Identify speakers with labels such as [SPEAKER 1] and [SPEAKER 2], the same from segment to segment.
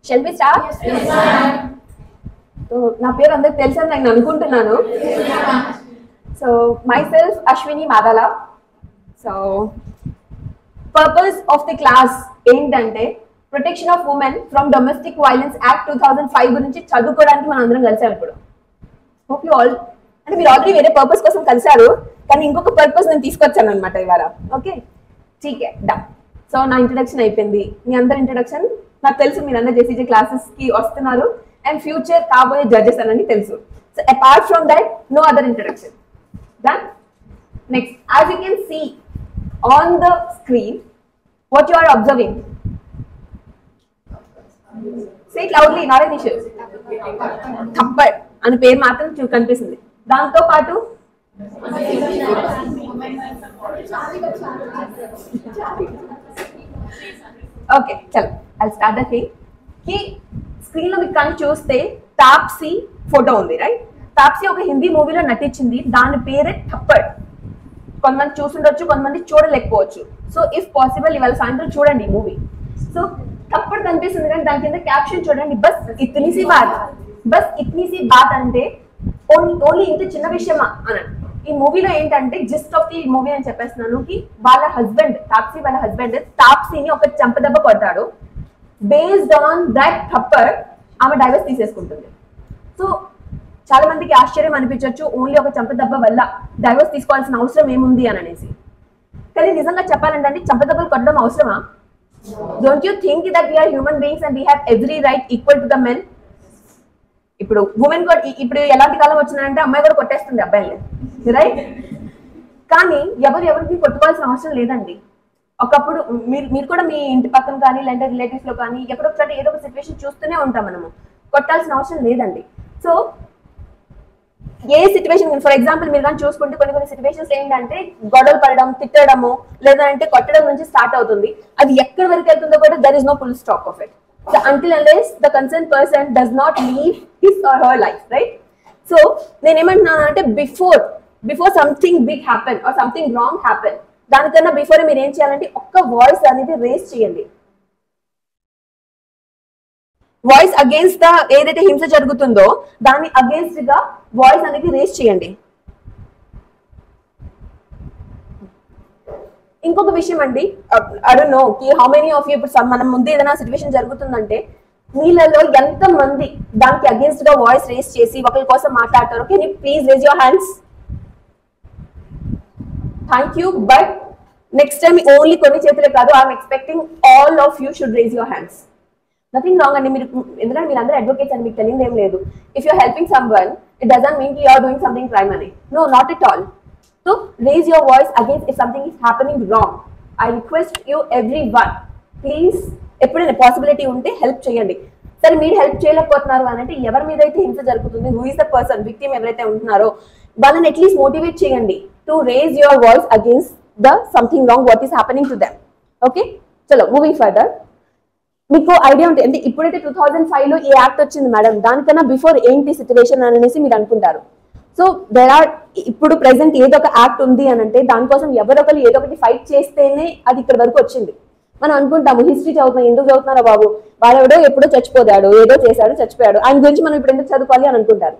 [SPEAKER 1] Shall we start? Yes, ma'am. So, నా పేరు అందరికి తెలుసని నేను అనుకుంటున్నాను. So, myself Ashwini Madala. So, purpose of the class ఏంటంటే protection of women from domestic violence act 2005 గురించి చదువుకోవడానికి మనం అందరం కలిసాం ఇప్పుడు. హోప్ యూ ఆల్ అంటే మీరు ఆల్రెడీ వేరే పర్పస్ కోసం కలిసారు, కానీ ఇంకొక పర్పస్ నేను తీసుకొచ్చాను అనమాట ఇవాళ. ఓకే, ఠీకే డన్. సో నా ఇంట్రడక్షన్ అయిపోయింది. మీ అందరి ఇంట్రడక్షన్ నాకు తెలుసు, మీరు అందరు జేసీజీ క్లాసెస్ కి వస్తున్నారు అండ్ ఫ్యూచర్ కాబోయే జడ్జెస్ అని తెలుసు. So apart from that no other introduction. Done. Next, as you can see on the screen what you are observing. Say it loudly, not an issue. Thappad అని పేరు మాత్రం కనిపిస్తుంది. దాంతో పాటు ఓకే చలో ఐల్ స్టార్ట్ ద థింగ్. కి screen లో మీకు కానీ చూస్తే తాప్సీ ఫోటో ఉంది, రైట్? తాప్సీ ఒక హిందీ మూవీలో నటించింది, దాని పేరే థప్పడ్. కొంతమంది చూస్తుండొచ్చు, కొంతమంది చూడలేకపోవచ్చు. సో ఇఫ్ పాసిబుల్ ఇవాళ సాయంత్రం చూడండి ఈ మూవీ. సో థప్పడ్ కనిపిస్తుంది కానీ దాని కింద క్యాప్షన్ చూడండి, బస్ ఇత్నీ సి బాత్. బస్ ఇత్నీ సి బాత్ అంటే ఓన్లీ ఇంత చిన్న విషయమా అని. ఈ మూవీలో ఏంటంటే జిస్ట్ ఆఫ్ ది మూవీ అని చెప్పేస్తున్నాను కి వాళ్ళ హస్బెండ్ తాప్సీ వాళ్ళ హస్బెండ్ తాప్సీని ఒక చంపదెబ్బ కొట్టాడు. బేస్డ్ ఆన్ దట్ థప్పడ్ ఆమె డైవర్స్ తీసేసుకుంటుంది. సో చాలా మందికి ఆశ్చర్యం అనిపించవచ్చు, ఓన్లీ ఒక చంపదెబ్బ వల్ల డైవర్స్ తీసుకోవాల్సిన అవసరం ఏముంది అని అనేసి. కానీ నిజంగా చెప్పాలంటే చంపదెబ్బలు కొట్టడం అవసరమా? Don't you think that we are human beings and we have every right equal to the men? ఇప్పుడు ఉమెన్ కూడా ఇప్పుడు ఎలాంటి కాలం వచ్చిందంటే అమ్మాయి కూడా కొట్టేస్తుంది అబ్బాయిని, రైట్? కానీ ఎవరికి కొట్టుకోవాల్సిన అవసరం లేదండి. ఒకప్పుడు మీరు కూడా మీ ఇంటి పక్కన కానీ లేదంటే రిలేటివ్స్ లో కానీ ఎక్కడొకసారి ఏదో ఒక సిచ్యువేషన్ చూస్తూనే ఉంటాం మనము. కొట్టాల్సిన అవసరం లేదండి. So A situation for example మీరు కానీ చూసుకుంటే కొన్ని సిచ్యువేషన్స్ ఏంటంటే గొడవలు పడడం, తిట్టడము లేదంటే కొట్టడం నుంచి స్టార్ట్ అవుతుంది. అది ఎక్కడి వరకు వెళ్తుందో కూడా there is no full stop of it. So until unless the concerned person does not leave his or her life, right? So నేను ఏమంటున్నానంటే before something big happen or something wrong happen, దానికన్నా before మీరు ఏం చేయాలంటే ఒక్క voice అనేది race చేయండి. Voice against the ఏదైతే హింస జరుగుతుందో దాన్ని అగేన్స్ట్ గా వాయిస్ అనేది రేస్ చేయండి. ఇంకొక విషయం అండి, ఐ డోంట్ నో కి హౌ మెనీ ఆఫ్ యూ ఇప్పుడు మనం ముందు ఏదైనా సిచ్యువేషన్ జరుగుతుందంటే మీలలో ఎంత మంది దానికి అగేన్స్ట్ గా వాయిస్ రేస్ చేసి ఒకరి కోసం మాట్లాడతారు? Can you please raise your hands? Thank you. But next time only కొన్ని చేతులే కాదు, I'm expecting all of you should raise your hands. Nothing wrong అండి. మీరు ఎందుకంటే మీరు అందరూ అడ్వకేట్స్ అని మీకు తెలియదు ఏం లేదు. If you helping someone it doesn't mean you are doing something crime అని. No, not at all. So raise your voice against if something is happening wrong. I request you everyone, please ఎప్పుడైనా possibility ఉంటే help చేయండి. సరే మీరు help చేయలేకపోతున్నారు అని అంటే ఎవరి మీద అయితే హింస జరుగుతుంది, who is the person victim ఎవరైతే ఉంటున్నారో వాళ్ళని అట్లీస్ట్ మోటివేట్ చేయండి to raise your voice against the something wrong what is happening to them. Okay చలో మూవింగ్ ఫర్దర్. మీకు ఐడియా ఉంటుంది అంటే ఇప్పుడైతే 2005 లో ఈ యాక్ట్ వచ్చింది మేడం, దానికన్నా బిఫోర్ ఏంటి సిచ్యువేషన్ అనేసి మీరు అనుకుంటారు. సో దెర్ ఆర్ ఇప్పుడు ప్రెసెంట్ ఏదో ఒక యాక్ట్ ఉంది అని అంటే దానికోసం ఎవరొకరు ఏదో ఒకటి ఫైట్ చేస్తేనే అది ఇక్కడ వరకు వచ్చింది. మనం అనుకుంటాము హిస్టరీ చదువుతున్నాం, ఎందుకు చదువుతున్నారా బాబు, వాడెవడో ఎప్పుడో చచ్చిపోయాడు, ఏదో చేశాడు చచ్చిపోయాడు, ఆయన గురించి మనం ఇప్పుడు ఎందుకు చదువుకోవాలి అని అనుకుంటారు.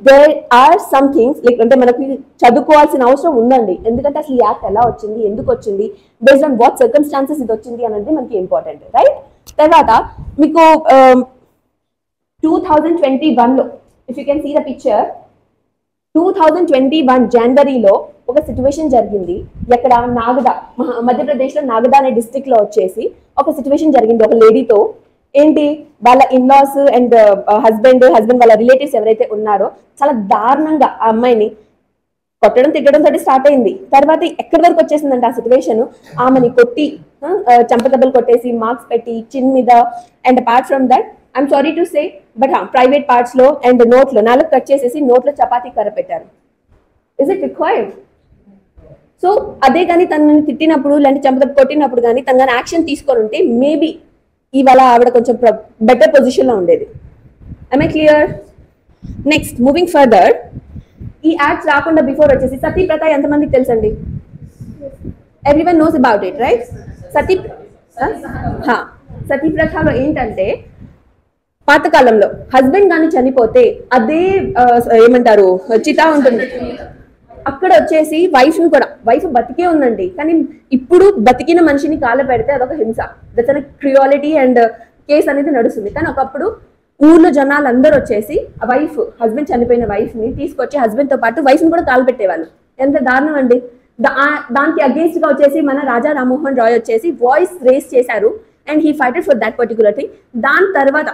[SPEAKER 1] There are some things like అంటే మనకి చదువుకోవాల్సిన అవసరం ఉందండి. ఎందుకంటే అసలు ఈ యాక్ట్ ఎలా వచ్చింది, ఎందుకు వచ్చింది, బేస్డ్ ఆన్ వాట్ సర్కమ్స్టాన్సెస్ ఇది వచ్చింది అనేది మనకి ఇంపార్టెంట్, రైట్? తర్వాత మీకు 2021 లో if you can see the picture, 2021 జనవరిలో ఒక సిచ్యువేషన్ జరిగింది. ఎక్కడ నాగదా, మధ్యప్రదేశ్ లో నాగదా అనే డిస్ట్రిక్ట్ లో వచ్చేసి ఒక సిచ్యువేషన్ జరిగింది ఒక లేడీతో. ఏంటి వాళ్ళ ఇన్లాస్ అండ్ హస్బెండ్ వాళ్ళ రిలేటివ్స్ ఎవరైతే ఉన్నారో చాలా దారుణంగా ఆ అమ్మాయిని కొట్టడం తిట్టడం తోటి స్టార్ట్ అయింది. తర్వాత ఎక్కడి వరకు వచ్చేసిందంటే ఆ సిచ్యువేషన్ ఆమెని కొట్టి చంపదెబ్బలు కొట్టేసి మార్క్స్ పెట్టి చిన్ మీద and apart from that I'm sorry to say but private parts లో అండ్ నోట్లో నాలుగు కట్ చేసేసి నోట్లో చపాతీ కర్ర పెట్టారు. Is it required? సో అదే కానీ తనని తిట్టినప్పుడు లేదంటే చంపదెబ్బ కొట్టినప్పుడు కానీ తను కానీ యాక్షన్ తీసుకొని ఉంటే మేబీ ఇవాళ ఆవిడ కొంచెం బెటర్ పొజిషన్ లో ఉండేది. I clear? Next moving further, ఈ యాక్ట్స్ రాకుండా బిఫోర్ వచ్చేసి సతీ ప్రథ ఎంతమందికి తెలుసండి? Everyone knows about it, right? సతీప్రథలో ఏంటంటే పాతకాలంలో హస్బెండ్ కానీ చనిపోతే అదే ఏమంటారు చితా ఉంటుంది, అక్కడ వచ్చేసి వైఫ్ బతికే ఉందండి, కానీ ఇప్పుడు బతికిన మనిషిని కాళ్ళ పెడితే అదొక హింస, దట్స్ అన్ క్రియాలిటీ అండ్ కేసు అనేది నడుస్తుంది. కానీ ఒకప్పుడు ఊర్లో జనాలందరూ వచ్చేసి హస్బెండ్ చనిపోయిన వైఫ్ ని తీసుకొచ్చి హస్బెండ్ తో పాటు వైఫ్ ని కూడా కాలు పెట్టేవాళ్ళు. ఎంత దారుణం అండి. దానికి అగేన్స్ట్ గా వచ్చేసి మన రాజా రామ్మోహన్ రాయ్ వచ్చేసి వాయిస్ రేస్ చేశారు and he fighted for that particular thing. దాని తర్వాత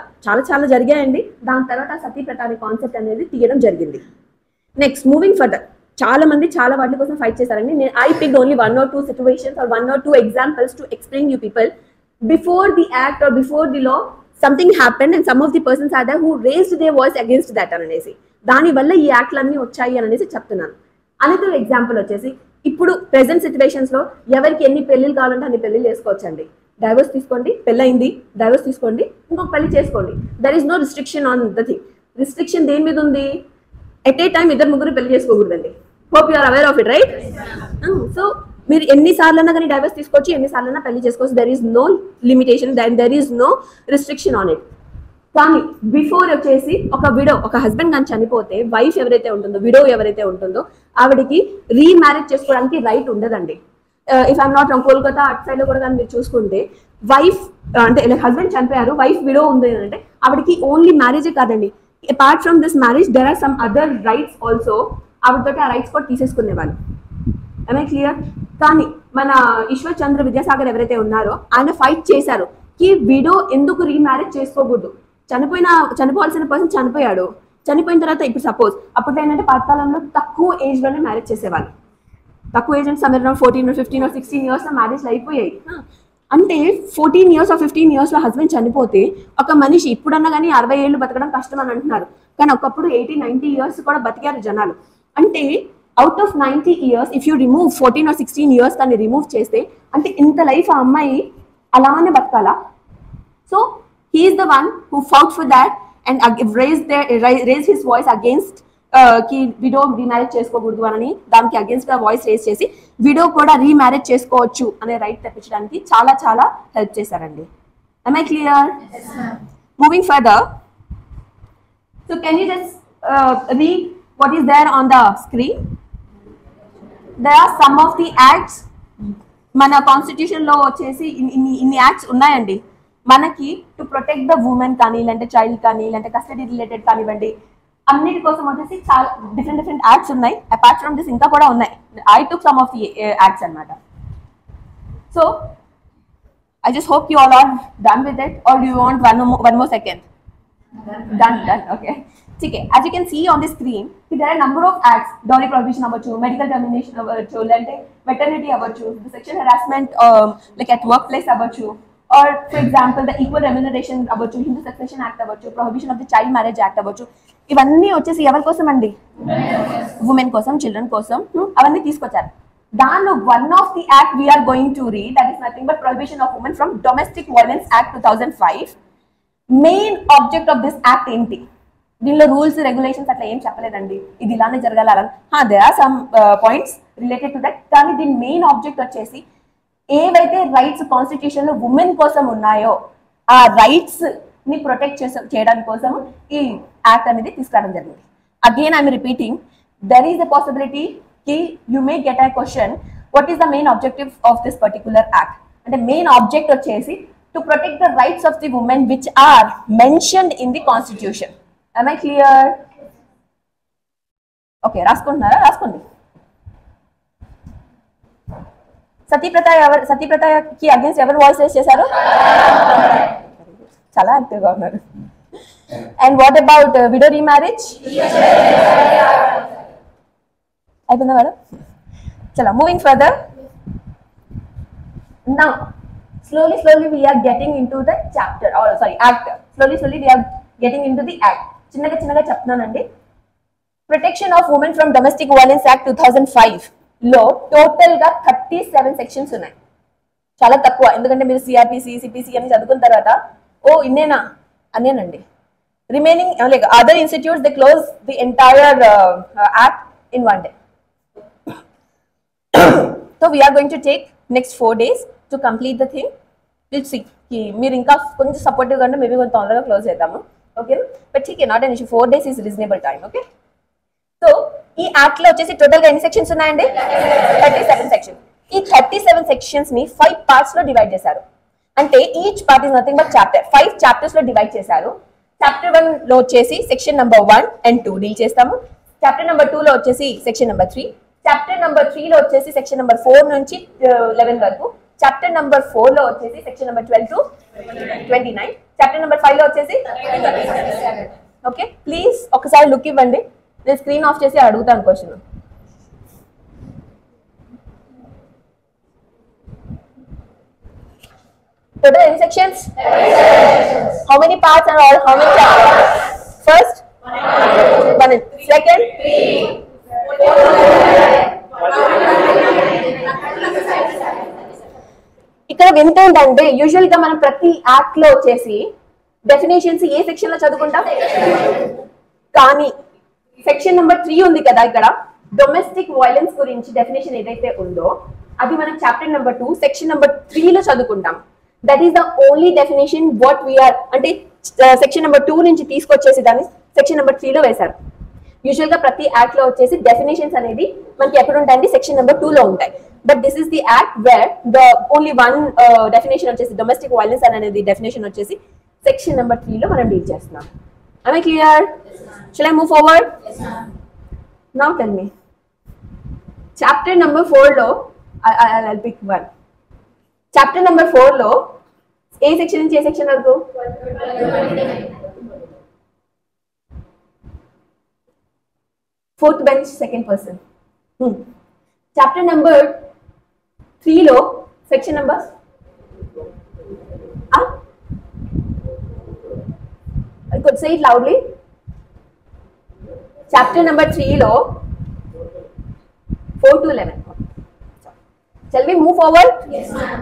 [SPEAKER 1] చాలా జరిగాయండి. దాని తర్వాత సతీప్రథ అనే కాన్సెప్ట్ అనేది తీయడం జరిగింది. నెక్స్ట్ మూవింగ్ ఫర్దర్, చాలా మంది చాలా వాటి కోసం ఫైట్ చేశారండి. నేను I picked only 1 or 2 situations or 1 or 2 examples to explain you people. Before the act or before the law, something happened and some of the persons are there who raised their voice against that అనేసి, దాని వల్ల ఈ యాక్ట్లన్నీ వచ్చాయి అనేసి చెప్తున్నాను. Another example వచ్చేసి ఇప్పుడు present situations లో ఎవరికి ఎన్ని పెళ్లిళ్ళు కావాలంటే అన్ని పెళ్లిళ్ళు చేసుకోవచ్చండి. డైవర్స్ తీసుకోండి, పెళ్ళయింది, డైవర్స్ తీసుకోండి, ఇంకొక పెళ్లి చేసుకోండి. There is no restriction on the thing. Restriction దేని మీద ఉంది? ఎట్ ఏ టైం 2-3 పెళ్లి చేసుకోకూడదండి. Hope you are aware of it, right? So మీరు ఎన్నిసార్లు అన్నా కానీ డైవర్స్ తీసుకోవచ్చు, ఎన్నిసార్లు అన్నా పెళ్లి చేసుకోవచ్చు. There is no limitation, there is no restriction on it. కానీ బిఫోర్ వచ్చేసి ఒక హస్బెండ్ కానీ చనిపోతే వైఫ్ ఎవరైతే ఉంటుందో, విడో ఎవరైతే ఉంటుందో ఆవిడకి రీమ్యారేజ్ చేసుకోవడానికి రైట్ ఉండదండి. If I'm not wrong, Kolkata అటు సైడ్ లో కూడా కానీ మీరు చూసుకుంటే వైఫ్ అంటే హస్బెండ్ చనిపోయారు, వైఫ్ విడో ఉంది అంటే ఆవిడకి ఓన్లీ మ్యారేజే కాదండి, apart from this marriage there are some other rights also. ఆవిడతో ఆ రైట్స్ కూడా తీసేసుకునేవాళ్ళు. I clear? కానీ మన ఈశ్వర్ చంద్ర విద్యాసాగర్ ఎవరైతే ఉన్నారో ఆయన ఫైట్ చేశారు కి విడో ఎందుకు రీమ్యారేజ్ చేసుకోకూడదు. చనిపోవాల్సిన పర్సన్ చనిపోయాడు, చనిపోయిన తర్వాత ఇప్పుడు సపోజ్ అప్పుడు ఏంటంటే పాతకాలంలో తక్కువ ఏజ్ లోనే మ్యారేజ్ చేసేవాళ్ళు. తక్కువ ఏజ్ అంటే somewhere around 14 or 15 or 16 years లో మ్యారేజ్లు అయిపోయాయి. అంటే 14 years or 15 years లో హస్బెండ్ చనిపోతే ఒక మనిషి ఇప్పుడన్నా కానీ 60 ఏళ్ళు బతకడం కష్టం అని అంటున్నారు, కానీ ఒకప్పుడు 80-90 years కూడా బతికారు జనాలు. అంటే out of 90 years if you remove 14 or 16 years దాన్ని రిమూవ్ చేస్తే అంటే ఇంత లైఫ్ ఆ అమ్మాయి అలానే బతకాలా? So he is the one who fought for that and raised his voice against కి విడో రీమ్యారేజ్ చేసుకోకూడదు అని, దానికి అగేన్స్ట్ గా వాయిస్ రేస్ చేసి విడో కూడా రీమ్యారేజ్ చేసుకోవచ్చు అనే రైట్ తెప్పించడానికి చాలా హెల్ప్ చేశారండి. am I clear? Yes, ma'am. Moving further, so can you just read what is there on the screen? There are some of the acts మన constitution లో వచ్చేసి ఇన్ని యాక్ట్స్ ఉన్నాయండి మనకి టు ప్రొటెక్ట్ ద ఉమెన్ కానీ, లేదంటే child కానీ, లేదంటే కస్టడీ రిలేటెడ్ కానివ్వండి, అన్నిటి కోసం వచ్చేసి చాలా డిఫరెంట్ యాక్ట్స్ ఉన్నాయి. అపార్ట్ ఫ్రమ్ దిస్ ఇంకా కూడా ఉన్నాయి. I took some of the acts అన్నమాట. So I just hope you all are done with it or do you want one more second? Done. Okay. ठीक है. As you can see on the screen, there are a number of acts. Dowry prohibition అవ్వచ్చు, medical termination అవ్వచ్చు, లేదంటే maternity అవ్వచ్చు, sexual harassment like at work place అవ్వచ్చు, or for example the equal remuneration అవ్వచ్చు, Hindu succession act అవ్వచ్చు, prohibition of the child marriage act అవ్వచ్చు. ఇవన్నీ వచ్చేసి ఎవరి కోసం అండి? ఉమెన్ కోసం, చిల్డ్రన్ కోసం అవన్నీ తీసుకొచ్చారు. దానిలో one of the act we are going to read, that is nothing but prohibition of women from domestic violence act 2005. Main object of this act ఏంటి? దీనిలో రూల్స్ రెగ్యులేషన్స్ అట్లా ఏం చెప్పలేదండి, ఇది ఇలానే జరగాలని. There are some points related to that, కానీ దీని మెయిన్ ఆబ్జెక్ట్ వచ్చేసి ఏవైతే రైట్స్ కాన్స్టిట్యూషన్ లో ఉమెన్ కోసం ఉన్నాయో ఆ రైట్స్ ని ప్రొటెక్ట్ చేయడానికి కోసం ఈ యాక్ట్ అనేది తీసుకురావడం జరిగింది. Again I'm repeating, there is the possibility కి you may get a question, what is the main objective of this particular act అంటే మెయిన్ ఆబ్జెక్ట్ వచ్చేసి to protect the rights of the women which are mentioned in the constitution. Am I clear? Okay, రాసుకుంటున్నారా? రాసుకోండి. సతీప్రథకి against ఎవరు voice raise చేశారు? చాలా యాక్టివ్గా ఉన్నారు. And what about widow remarriage? అయిపోయిందా మేడం? చలో moving further. Now slowly we are getting into the chapter, or sorry, act. Slowly we are getting into the act. చిన్నగా చెప్తున్నానండి. Protection of women from domestic violence act 2005 లో total గా 37 sections ఉన్నాయి. చాలా తక్కువ, ఎందుకంటే మీరు సిఆర్పిసి, సిపిసి అని చదువుకున్న తర్వాత ఇన్నేనా అనేనండి. Remaining like other institutes they close the entire act in 1 day. So we are going to take next 4 days to complete the thing. We'll see కి మీరు ఇంకా కొంచెం సపోర్టివ్ గా ఉంటే మేబీ కొంచెం తొందరగా క్లోజ్ చేద్దాము. ఓకే, బట్ ఠీక్, not an issue. 4 days is reasonable time. Okay, so ఈ యాక్ట్ లో వచ్చేసి టోటల్ గా ఎన్ని సెక్షన్స్ ఉన్నాయండి? 37 సెక్షన్స్. ఈ 37 సెక్షన్స్ ని 5 పార్ట్స్ లో డివైడ్ చేశారు. అంటే each part is nothing but chapter. 5 chapters లో డివైడ్ చేశారు. చాప్టర్ 1 లో వచ్చేసి సెక్షన్ నెంబర్ 1 and 2 డీల్ చేస్తాము. చాప్టర్ నెంబర్ 2 లో వచ్చేసి సెక్షన్ నెంబర్ 3. చాప్టర్ నెంబర్ 3 లో వచ్చేసి సెక్షన్ నెంబర్ 4 నుంచి 11 వరకు. చాప్టర్ నెంబర్ 4 లో వచ్చేసి section number 12 to 29. Chapter number 5 లో వచ్చేసి ఓకే. ప్లీజ్ ఒకసారి లుక్ ఇవ్వండి. నేను స్క్రీన్ ఆఫ్ చేసి అడుగుతాను question. Total any sections? How many parts are all? How many chapters? First, 1. Second, 3. ఇక్కడ వింత ఏంటంటే యూజువల్ గా మనం ప్రతి యాక్ట్ లో వచ్చేసి డెఫినేషన్స్ ఏ సెక్షన్ లో చదువుకుంటాం, కానీ సెక్షన్ నెంబర్ 3 ఉంది కదా, ఇక్కడ డొమెస్టిక్ వైలెన్స్ గురించి డెఫినేషన్ ఏదైతే ఉందో అది మనం చాప్టర్ నెంబర్ 2 సెక్షన్ నెంబర్ 3 లో చదువుకుంటాం. That is the only definition what we are, అంటే సెక్షన్ నెంబర్ 2 నుంచి తీసుకొచ్చేసి దాన్ని సెక్షన్ నెంబర్ 3 లో వేశారు. యూజువల్ గా ప్రతి యాక్ట్ లో వచ్చేసి డెఫినేషన్స్ అనేది మనకి ఎప్పుడు ఉంటాయండి? సెక్షన్ నెంబర్ 2 లో ఉంటాయి. But this is the act wear the only one definition వచ్చేసి డొమెస్టిక్ వైలెన్స్ అనేది డెఫినేషన్ వచ్చేసి సెక్షన్ నెంబర్ 3 లో మనం డీల్ చేస్తున్నాం. Am I clear? Shall I move forward? Yes, ma'am. Now tell me. Chapter number 4 లో I'll pick one. Chapter number 4 లో ఏ section నుంచి ఏ section వరకు? Fourth bench, second person. Chapter number 3 లో section number I could say it loudly. Chapter number 3 లో 4 to 11. Shall we move forward? Yes, ma'am.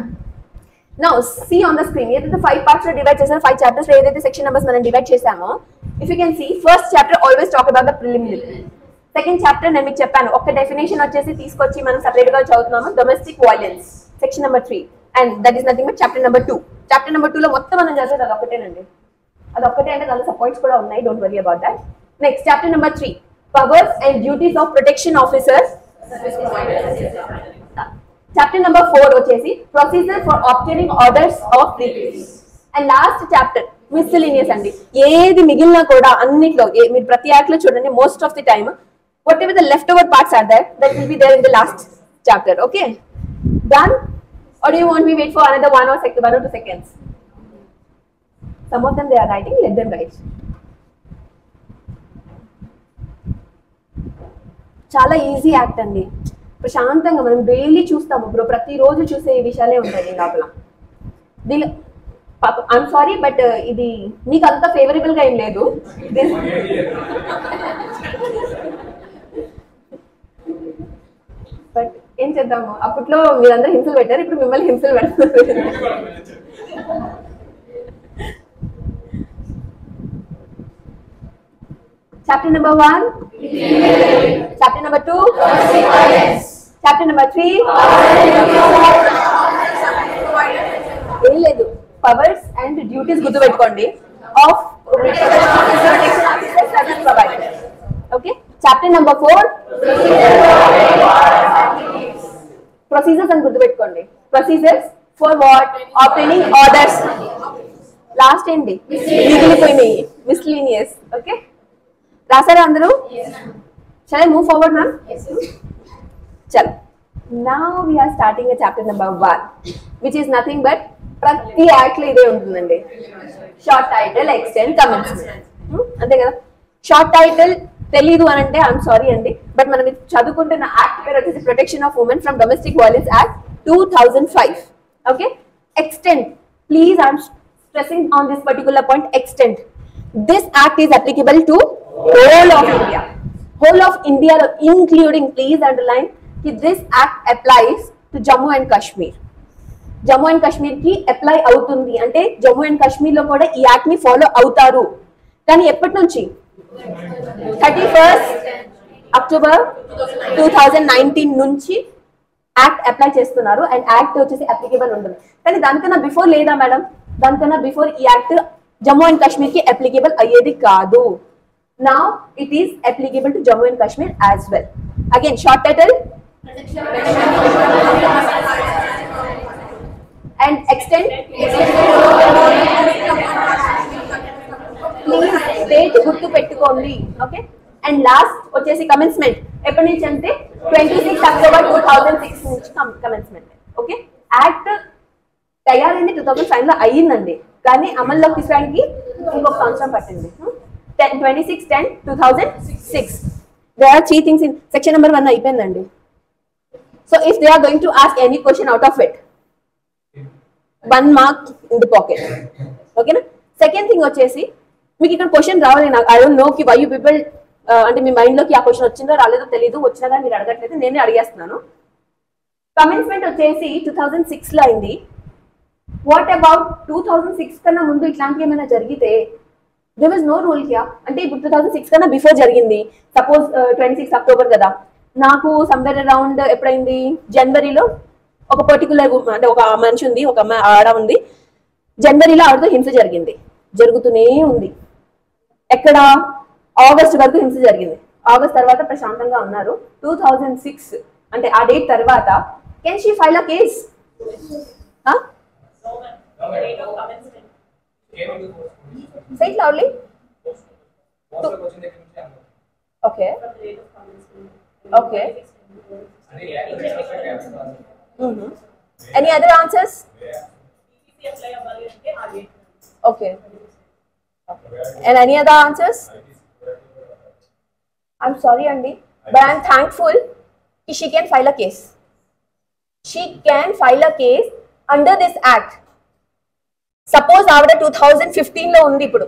[SPEAKER 1] Now see on the screen. ఏదైతే 5 parts లో divide చేసామో 5 chapters లో ఏదైతే section numbers మనం divide చేసామో, if you can see, first chapter always talk about the preliminary. Second chapter నేను మీకు చెప్పాను, ఒక డెఫినేషన్ వచ్చేసి తీసుకొచ్చి మనం సెపరేట్ గా చదువుతున్నాము, domestic violence, section number 3, and that is nothing but chapter number 2. Chapter number 2 లో మొత్తం మనం చదివేది అది ఒకటేనండి. అది ఒక్కటే అంటే దానిలో పాయింట్స్ కూడా ఉన్నాయి, don't worry about that. Next chapter number 3, powers and duties of protection officers. Chapter number 4 వచ్చేసి procedure for obtaining orders of release. And last chapter miscellaneous అండి. ఏది మిగిలినా కూడా అన్నిట్లో మీరు ప్రతి యాక్ట్ లో చూడండి, most of the time whatever the leftover parts are there, that will be there in the last chapter. Okay, done? Or do you want me wait for another 1 or 2 seconds? Some of them they are writing, let them write. చాలా easy act అండి, ప్రశాంతంగా మనం daily చూస్తాము, ఇప్పుడు ప్రతిరోజు చూసే ఈ విషయాలే ఉంటాయి లోపల. దీనిలో ఐఎమ్ సారీ బట్ ఇది మీకు అంత ఫేవరబుల్ గా ఏం లేదు. బట్ ఏం చేద్దాము, అప్పట్లో మీరందరూ హింసలు పెట్టారు, ఇప్పుడు మిమ్మల్ని హింసలు పెడతారు. Chapter number 1, chapter number 2, chapter number 3, ఏం లేదు, పవర్స్ అండ్ డ్యూటీస్ గుర్తుపెట్టుకోండి of okay. Chapter number 4, procedures అని గుర్తుపెట్టుకోండి. Procedures for what? Obtaining orders. Last ఏంటి? మిగిలిపోయినాయి, మిస్లీనియస్. ఓకే, రాసారా అందరూ? Shall I move forward, ma'am? Yes. Chalo. Now we are starting a chapter number 1, which is nothing but ప్రతి act లో ఇదే ఉంటుందండి. Short title, extend, commencement, అంతే కదా. Short title తెలీదు అని అంటే ఐఎమ్ సారీ అండి, బట్ మనం చదువుకుంటున్న యాక్ట్ పేరు వచ్చేసి protection of women from domestic violence act 2005. Okay, extend, please I'm stressing on this particular point, extend. This act is applicable to whole of India. Whole of India, including, please underline, this act applies to Jammu and Kashmir. Jammu and Kashmir ki apply అవుతుంది అంటే Jammu and Kashmir లో కూడా ఈ act ని follow అవుతారు. కానీ ఎప్పటి నుంచి? 31st October 2019 నుంచి యాక్ట్ అప్లై చేస్తున్నారు. అండ్ యాక్ట్ వచ్చేసి అప్లికేబుల్ ఉంటుంది. కానీ దానికన్నా బిఫోర్ లేదా మేడం? దానికన్నా బిఫోర్ ఈ యాక్ట్ జమ్మూ అండ్ కాశ్మీర్ కి అప్లికేబుల్ అయ్యేది కాదు. Now it is applicable to Jammu and Kashmir as well. Again short title and extend. Please date గుర్తు పెట్టుకోండి. ఓకే. అండ్ లాస్ట్ వచ్చేసి కమెన్స్మెంట్ ఎప్పటి నుంచి అంటే 26 అక్టోబర్ 2006 నుంచి కమెన్స్మెంట్. ఓకే. యాక్ట్ తయారైంది 2005 లో అయ్యిందండి, కానీ అమల్లోకి తీసుకోవడానికి ఇంకొక సంవత్సరం పట్టింది. 26/10/2006. There are 3 things in section number 1 అయిపోయిందండి. So if they are going to ask any question out of it, 1 mark in the pocket. Okay na? Second thing వచ్చేసి మీకు ఇక్కడ క్వశ్చన్ రావాలి. నాకు ఐ డోంట్ నో కి వై యూ పీపుల్ అంటే మీ mind లోకి ఆ క్వశ్చన్ వచ్చిందో రాలేదో తెలియదు, వచ్చినా కానీ మీరు అడగట్లేదు, నేనే అడిగేస్తున్నాను. కమెన్స్మెంట్ వచ్చేసి 2006 లో అయింది. వాట్ అబౌట్ 2006 కన్నా ముందు ఇట్లాంటివి ఏమైనా జరిగితే దేర్ వాజ్ నో రూల్ కియా. అంటే ఇప్పుడు 2006 కన్నా బిఫోర్ జరిగింది, సపోజ్ 26 అక్టోబర్ కదా, నాకు సమ్వేర్ అరౌండ్ ఎప్పుడైంది జనవరిలో ఒక పర్టికులర్ అంటే ఒక మనిషి ఉంది, ఒక అమ్మాయి ఆడ ఉంది, జనవరిలో ఆవిడతో హింస జరిగింది, జరుగుతూనే ఉంది. ఎక్కడ ఆగస్ట్ వరకు హింస జరిగింది. ఆగస్ట్ తర్వాత ప్రశాంతంగా ఉన్నారు. 2006 అంటే ఆ డేట్ తర్వాత can she file a case? Say it loudly. Okay. Okay. Any other answers? Okay. And any other answers? I'm sorry, Andy, but I'm thankful that she can file a case. She can file a case under this act. Suppose ఆవిడ 2015 లో ఉంది, ఇప్పుడు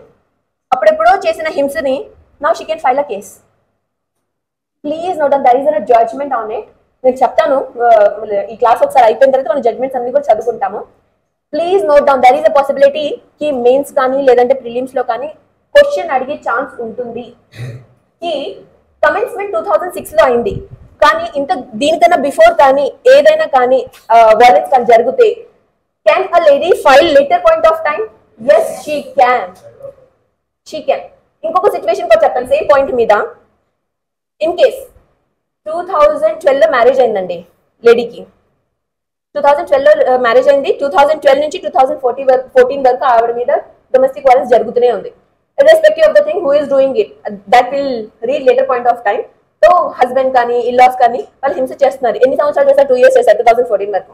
[SPEAKER 1] అప్పుడెప్పుడో చేసిన హింసని now she can file a case. Please note that there is a judgment on it. నేను చెప్తాను ఈ class ఒకసారి అయిపోయిన తర్వాత మన జడ్జ్మెంట్స్ అన్ని కూడా చదువుకుంటాము. Please note down there is a possibility కి మెయిన్స్ కానీ లేదంటే ప్రిలిమ్స్ లో కానీ క్వశ్చన్ అడిగే ఛాన్స్ ఉంటుంది. ఈ కమెన్స్మెంట్ 2006 లో అయింది, కానీ ఇంత దీనికన్నా బిఫోర్ కానీ ఏదైనా కానీ వైలెన్స్ కానీ జరిగితే can a lady file later point of time? Yes, she can. She can. ఇంకొక సిచ్యువేషన్ కూడా చెప్తాను సేమ్ పాయింట్ మీద. ఇన్ కేస్ 2012 లో మ్యారేజ్ అయిందండి లేడీకి, 2012 లో మ్యారేజ్ అయింది, 2012 నుంచి 2014 వరకు ఆవిడ మీద డొమెస్టిక్ వైలెన్స్ జరుగుతూనే ఉంది. irrespective of the thing who is doing it, that will read later point of time. So husband కానీ ఇల్లాస్ కానీ వాళ్ళు హింస చేస్తున్నారు. ఎన్ని సంవత్సరాలు చేస్తారు? 2 years చేస్తారు, 2014 వరకు.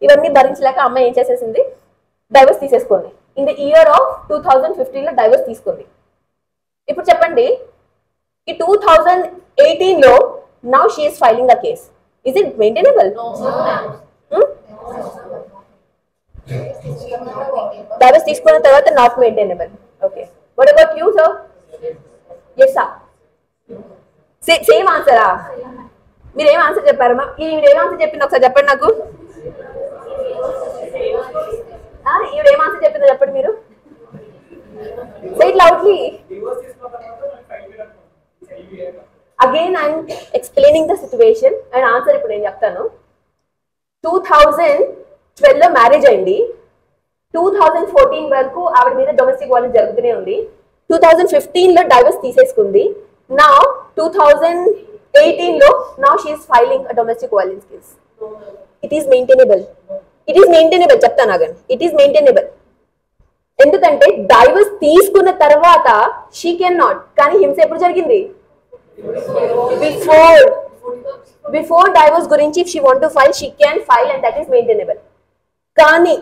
[SPEAKER 1] ఇవన్నీ భరించలేక అమ్మాయి ఏం చేసేసింది, డైవర్స్ తీసేసుకుంది. ఇన్ ద ఇయర్ ఆఫ్ 2015 లో డైవర్స్ తీసుకుంది. ఇప్పుడు చెప్పండి, ఈ 2018 లో now she is filing a case. Is it maintainable? No. Divorce తీసుకున్న తర్వాత not maintainable. Okay. What about you, sir? Yes, sir. Same answer. మీరు ఏం ఆన్సర్ చెప్పారమ్మా? ఈవిడ ఏం ఆన్సర్ చెప్పింది ఒకసారి చెప్పండి నాకు. ఈవిడ ఏం ఆన్సర్ చెప్పిందో చెప్పండి మీరు. Say it loudly. Again, I'm explaining the situation and answer ఇప్పుడు నేను చెప్తాను. 2012 లో మ్యారేజ్ అయింది, 2014 వరకు ఆవిడ మీద డొమెస్టిక్ వైలెన్స్ జరుగుతూనే ఉంది. 2015 లో డైవర్స్ తీసేసుకుంది. Now 2018 లో now she is filing a domestic violence case. It is maintainable. It is maintainable. చెప్తాను ఆగండి. It is maintainable. ఎందుకంటే డైవర్స్ తీసుకున్న తర్వాత she cannot. కానీ హింస ఎప్పుడు జరిగింది? Before divorce గురించి if she want to file, she can file and that is maintainable. కానీ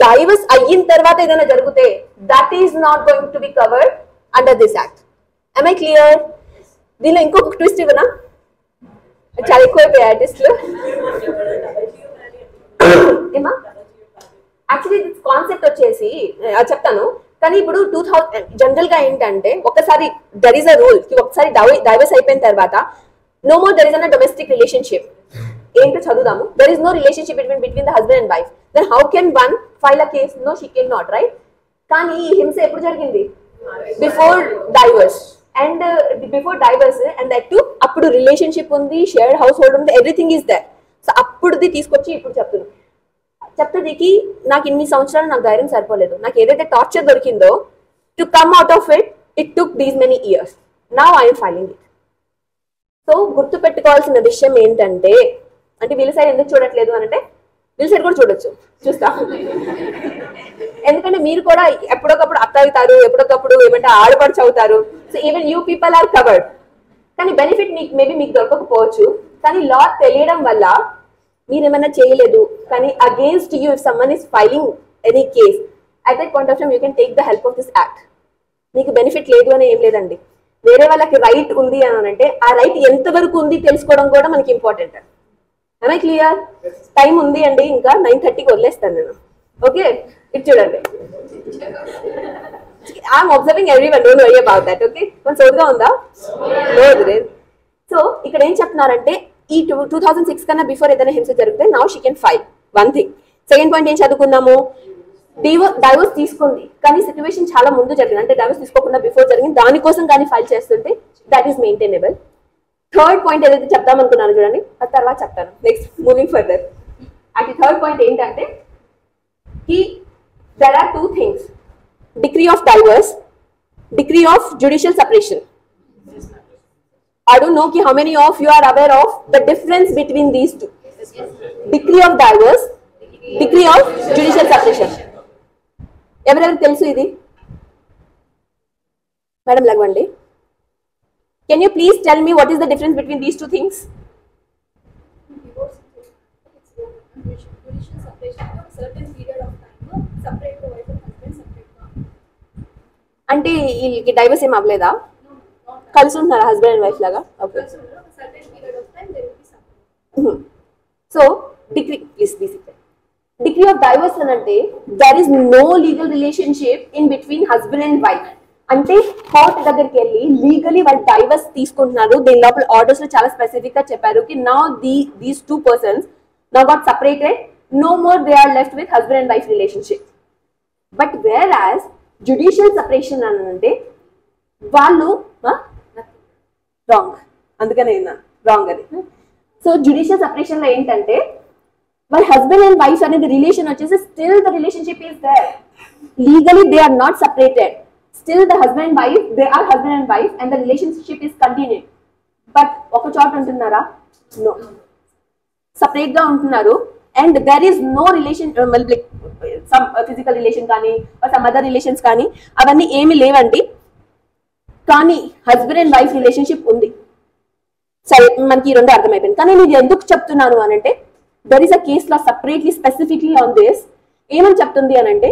[SPEAKER 1] డైవర్స్ అయిన తర్వాత ఏదైనా జరిగితే that is not going to be covered under this act. Am I clear? దీనిలో ఇంకొక ట్విస్ట్ ఇవ్వనా? చాలా ఎక్కువైపోయాయి ట్విస్ట్లు. ఏమా యాక్చువల్లీ దిస్ కాన్సెప్ట్ వచ్చేసి చెప్తాను, కానీ ఇప్పుడు 2000 జనరల్ గా ఏంటంటే ఒకసారి దర్ ఈస్ అ రూల్, ఒకసారి డైవర్స్ అయిపోయిన తర్వాత no more there is a domestic relationship. ఏంటో చదువుదాము. There is no relationship between the husband and wife. Then how can one file a case? No, she cannot, right? కానీ ఈ హింస ఎప్పుడు జరిగింది? Before divorce. And before divorce and that too అప్పుడు relationship ఉంది, shared house hold ఉంది, everything is there. So అప్పుడుది తీసుకొచ్చి ఇప్పుడు చెప్తున్నాను. చెప్తేకి నాకు ఇన్ని సంవత్సరాలు నాకు ధైర్యం సరిపోలేదు, నాకు ఏదైతే టార్చర్ దొరికిందో to come out of it, it took these many years, now I'm filing it. So గుర్తు పెట్టుకోవాల్సిన విషయం ఏంటంటే, అంటే వీళ్ళ సైడ్ ఎందుకు చూడట్లేదు అని అంటే వీళ్ళ సైడ్ కూడా చూడొచ్చు, చూస్తా. ఎందుకంటే మీరు కూడా ఎప్పుడొకప్పుడు అత్త అవుతారు, ఎప్పుడొకప్పుడు ఏమంటే ఆడపడుచు అవుతారు. So even you people are covered. కానీ బెనిఫిట్ మీకు మేబీ మీకు దొరకకపోవచ్చు, కానీ లా తెలియడం వల్ల మీరు ఏమైనా చేయలేదు కానీ against you if someone is filing any case, at that point of time you can take the help of this act. మీకు బెనిఫిట్ లేదు అని ఏం లేదండి, వేరే వాళ్ళకి రైట్ ఉంది అని అంటే ఆ రైట్ ఎంతవరకు ఉంది తెలుసుకోవడం కూడా మనకి ఇంపార్టెంట్. I clear? టైం ఉంది అండి, ఇంకా 9:30కి వదిలేస్తాను నేను. ఓకే, ఇది చూడండి. I'm observing everyone, don't worry about that. Okay, మన సోదుగా ఉందా? లేదు. సో ఇక్కడ ఏం చెప్తున్నారంటే ఈ 2006 కన్నా బిఫోర్ ఏదైనా హింస జరిగితే now she can file. One thing. Second point ఏం చదువుకున్నాము? డైవర్స్ తీసుకుంది కానీ సిచ్యువేషన్ చాలా ముందు జరిగింది, అంటే డైవర్స్ తీసుకోకుండా బిఫోర్ జరిగింది, దానికోసం కానీ ఫైల్ చేస్తుంటే that is maintainable. Third point ఏదైతే చెప్దాం అనుకున్నాను చూడండి, అది తర్వాత చెప్తాను. Next moving further. అది థర్డ్ పాయింట్ ఏంటంటే there are two things: decree of divorce, decree of judicial separation. I don't know how many of you are aware of the difference between these two. Decree of divorce, decree of judicial separation. ఎవరెవరికి తెలుసు ఇది? Madam లగవండి. Can you please tell me what is the difference between these two things?
[SPEAKER 2] Judicial separation for a certain period of time, separate the wife and husband separate.
[SPEAKER 1] అంటే వీళ్ళకి divorce ఏం అవ్వలేదా? కలిసి ఉంటున్నారా husband and wife లాగా? Okay.
[SPEAKER 2] Certain period of time they will be separate.
[SPEAKER 1] So degree please degree of divorce అని అంటే there is no legal relationship in between husband and wife. అంటే కోర్ట్ దగ్గరికి వెళ్ళి లీగలీ వాళ్ళు డైవర్స్ తీసుకుంటున్నారు. దీని లోపల ఆర్డర్స్ లో చాలా స్పెసిఫిక్ గా చెప్పారు కి now these two persons now got separated, no more they are left with husband and wife relationship. But where as judicial separation అని అంటే వాళ్ళు రాంగ్, అందుకనే రాంగ్ అది. సో జుడిషియల్ సెపరేషన్ లో ఏంటంటే వాళ్ళ హస్బెండ్ అండ్ వైఫ్ అనేది రిలేషన్ వచ్చేసి still the relationship is there, legally they are not separated, still the husband and wife they are husband and wife and the relationship is continued. But ఒక చోట ఉంటున్నారా? No, separate గా ఉంటున్నారు. And there is no relation, some physical relation కానీ some other relations కానీ అవన్నీ ఏమి లేవండి. కానీ హస్బెండ్ అండ్ వైఫ్ రిలేషన్షిప్ ఉంది. సరే, మనకి ఈ రెండు అర్థమైపోయింది. కానీ నేను ఎందుకు చెప్తున్నాను అని అంటే there is a case law separately specifically on this. ఏమని చెప్తుంది అని అంటే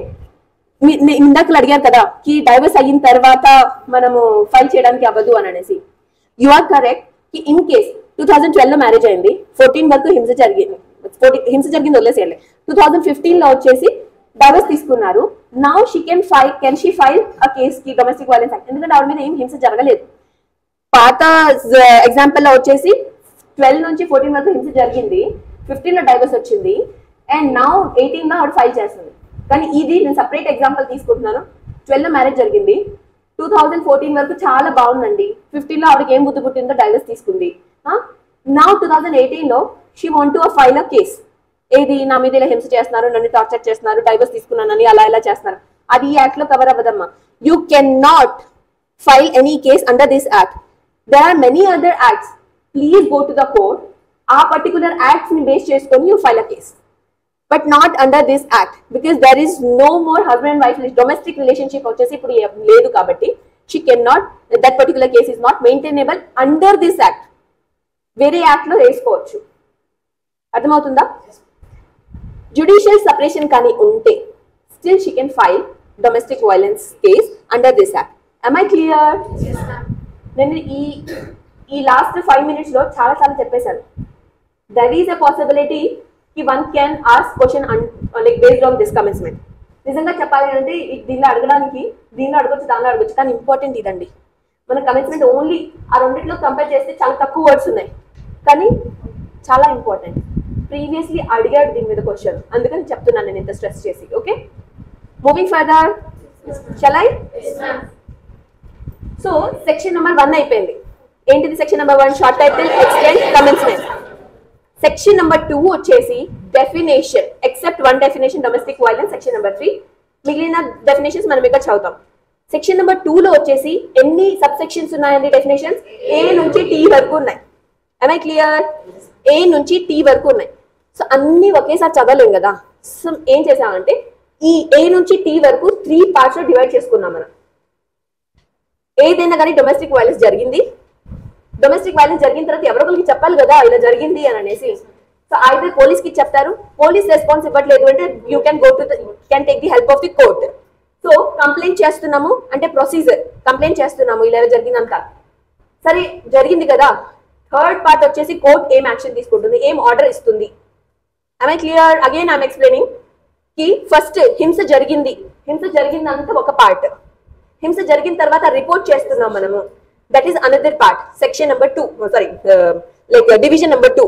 [SPEAKER 1] ఇందాక అడిగారు కదా కి డైవర్స్ అయిన తర్వాత మనము ఫైల్ చేయడానికి అవ్వదు అని అనేసి. యు ఆర్ కరెక్ట్ కి ఇన్ కేస్ 2012 లో మ్యారేజ్ అయింది, 14 వరకు హింస జరిగింది వదిలేసేయాలి. 2015 లో వచ్చేసి డైవర్స్ తీసుకున్నారు. Now she can file a case కి డొమెస్టిక్ వైలెన్స్ యాక్ట్, ఎందుకంటే ఆవిడ మీద ఏం హింస జరగలేదు. పాత ఎగ్జాంపుల్ లో వచ్చేసి 12 నుంచి 14 వరకు హింస జరిగింది, 15 లో డైవర్స్ వచ్చింది అండ్ నౌ 18 లో ఆవిడ ఫైల్ చేస్తుంది. కానీ ఇది నేను సపరేట్ ఎగ్జాంపుల్ తీసుకుంటున్నాను. 12 లో మ్యారేజ్ జరిగింది, 2014 వరకు చాలా బాగుందండి, 15 లో ఆవిడకి ఏం బుద్ధి పుట్టిందో డైవర్స్ తీసుకుంది. నౌ 2018 లో she want to file a case. ఏది నా మీద ఇలా హింస చేస్తున్నారు, నన్ను టార్చర్ చేస్తున్నారు, డైవర్స్ తీసుకున్నానని అలా ఇలా చేస్తున్నారు. అది ఈ యాక్ట్ లో కవర్ అవ్వదమ్మా. You can not file any case under this act. There are many other acts, please go to the court. ఆ పర్టికులర్ యాక్ట్స్ ని బేస్ చేసుకొని you file a case, but not under this act because there is no more husband and wife domestic relationship వచ్చేసి ఇప్పుడు లేదు కాబట్టి she can not, that particular case is not maintainable under this act. వేరే act లో వేసుకోవచ్చు. అర్థమవుతుందా? Judicial separation కానీ ఉంటే still she can file domestic violence case under this act. am I clear? నేను ఈ లాస్ట్ 5 minutes లో చాలా చెప్పేశాను. there is a possibility ki one can ask question like based on this commencement. నిజంగా చెప్పాలి అంటే దీనిలో అడగడానికి దీనిలో అడగొచ్చు, దానిలో అడగొచ్చు, కానీ ఇంపార్టెంట్ ఇదండి. మన కమెన్స్మెంట్ ఓన్లీ ఆ రెండిట్లో కంపేర్ చేస్తే చాలా తక్కువ వర్డ్స్ ఉన్నాయి, కానీ చాలా ఇంపార్టెంట్. ప్రీవియస్లీ అడిగాడు దీని మీద క్వశ్చన్, అందుకని చెప్తున్నాను నేను ఇంత స్ట్రెస్ చేసి. Okay, moving further. Shall I? So section number 1 అయిపోయింది. ఏంటిది section number 1? Short title, extent, commencement. Section number 2 వచ్చేసి definition except one definition domestic violence section number 3. మిగిలిన డెఫినేషన్స్ మనం ఇక్కడ చదువుతాం. సెక్షన్ నెంబర్ 2 లో వచ్చేసి ఎన్ని సబ్ సెక్షన్స్ ఉన్నాయండి? డెఫినేషన్స్ ఏ నుంచి టీ వరకు ఉన్నాయి. am I clear? ఏ నుంచి టీ వరకు ఉన్నాయి. సో అన్ని ఒకేసారి చదవలేం కదా. సో ఏం చేసామంటే ఈ ఏ నుంచి టీ వరకు 3 పార్ట్స్ లో డివైడ్ చేసుకున్నాం మనం. ఏదైనా కానీ డొమెస్టిక్ వైలెన్స్ జరిగింది, డొమెస్టిక్ వైలెన్స్ జరిగిన తర్వాత ఎవరొకరికి చెప్పాలి కదా ఇలా జరిగింది అని అనేసి. సో అయితే పోలీస్ కి చెప్తారు, పోలీస్ రెస్పాన్స్ ఇవ్వట్లేదు అంటే you can go to can take the help of the court. So complaint చేస్తున్నాము అంటే ప్రొసీజర్, కంప్లైంట్ చేస్తున్నాము ఇలా జరిగిందంతా సరే జరిగింది కదా. థర్డ్ పార్ట్ వచ్చేసి కోర్ట్ ఏం యాక్షన్ తీసుకుంటుంది, ఏం ఆర్డర్ ఇస్తుంది. am I clear? Again I'm explaining కి ఫస్ట్ హింస జరిగిందంతా ఒక పార్ట్. హింస జరిగిన తర్వాత రిపోర్ట్ చేస్తున్నాం మనము, that is another part. Section number 2 sorry like division number 2.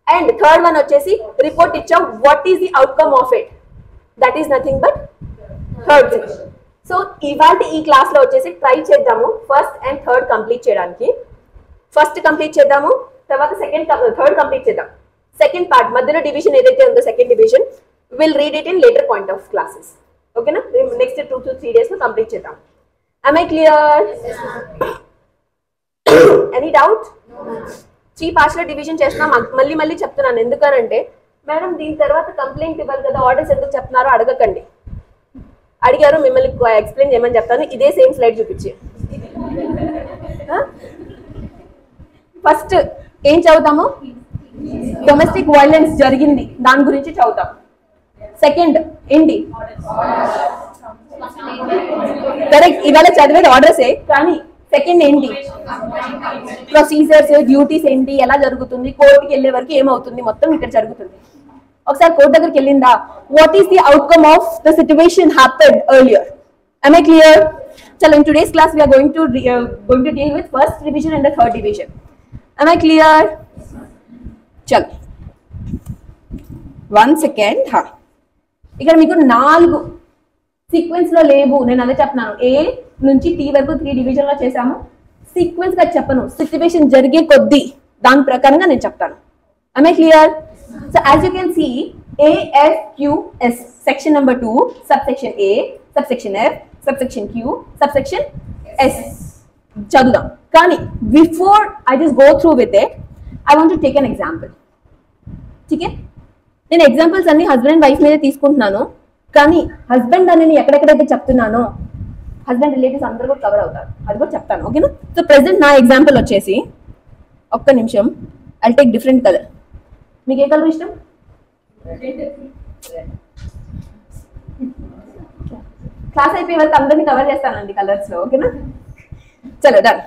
[SPEAKER 1] And third one వచ్చేసి రిపోర్ట్ ఇచ్చాం, what is the outcome of it, that is nothing but third section. So ఇవాళ ఈ క్లాస్ లో వచ్చేసి ట్రై చేద్దాము ఫస్ట్ అండ్ థర్డ్ కంప్లీట్ చేయడానికి. First complete చేద్దాము, తర్వాత థర్డ్ కంప్లీట్ చేద్దాం. సెకండ్ పార్ట్ మధ్యలో డివిజన్ ఏదైతే ఉందో second division will read it in later point of classes. ఓకేనా? నెక్స్ట్ 2 to 3 days లో కంప్లీట్ చేద్దాం. am I clear? Any doubt? 3 parts లో డివిజన్ చేస్తున్నాం. మళ్ళీ చెప్తున్నాను ఎందుకనంటే మేడం దీని తర్వాత కంప్లైంట్ ఇవ్వాలి కదా, ఆర్డర్స్ ఎందుకు చెప్తున్నారో అడగకండి. అడిగారు మిమ్మల్ని ఎక్స్ప్లెయిన్ చేయమని చెప్తాను. ఇదే సేమ్ స్లైడ్ చూపించి ఫస్ట్ ఏం చదువుతాము? డొమెస్టిక్ వైలెన్స్ జరిగింది దాని గురించి చదువుతాం. సెకండ్ ఏంటి? కరెక్ట్, ఇవాళ చదివేది ఆర్డర్సే కానీ సెకండ్ ఏంటి? ప్రొసీజర్స్, డ్యూటీస్ ఏంటి, ఎలా జరుగుతుంది, కోర్టుకి వెళ్ళే వరకు ఏమవుతుంది, మొత్తం ఇక్కడ జరుగుతుంది. ఒకసారి కోర్టు దగ్గరికి వెళ్ళిందా, what is the outcome of the situation happened earlier. am I clear? చలో in today's class we are going to deal with first division and the third division. am I clear? చలో 1 second. ఇక్కడ మీకు 4 sequence లో లేవు, నేను అదే చెప్తున్నాను. ఏ నుంచి టీ వరకు 3 డివిజన్ లో చేసాము. సీక్వెన్స్ గా చెప్పను, సిచ్యువేషన్ జరిగే కొద్దీ దాని ప్రకారంగా నేను చెప్తాను. am I clear? So as you can see, AFQS section number 2 subsection A, subsection F, subsection Q, subsection S చదువుదాం. కానీ before I just go through with it, I want to take an example. ठीक है? నేను examples అన్ని husband and wife మీద తీసుకుంటున్నాను, కానీ husband అని ఎక్కడెక్కడైతే చెప్తున్నానో హస్బెండ్ రిలేటివ్స్ అందరూ కూడా కవర్ అవుతారు, అది కూడా చెప్తాను. ఓకేనా? సో ప్రెసెంట్ నా ఎగ్జాంపుల్ వచ్చేసి, ఒక్క నిమిషం, ఐల్ టేక్ డిఫరెంట్ కలర్. మీకు ఏ కలర్ ఇష్టం? క్లాస్ అయిపోయే వరకు అందరినీ కవర్ చేస్తానండి కలర్స్ లో. ఓకేనా? చలో డన్.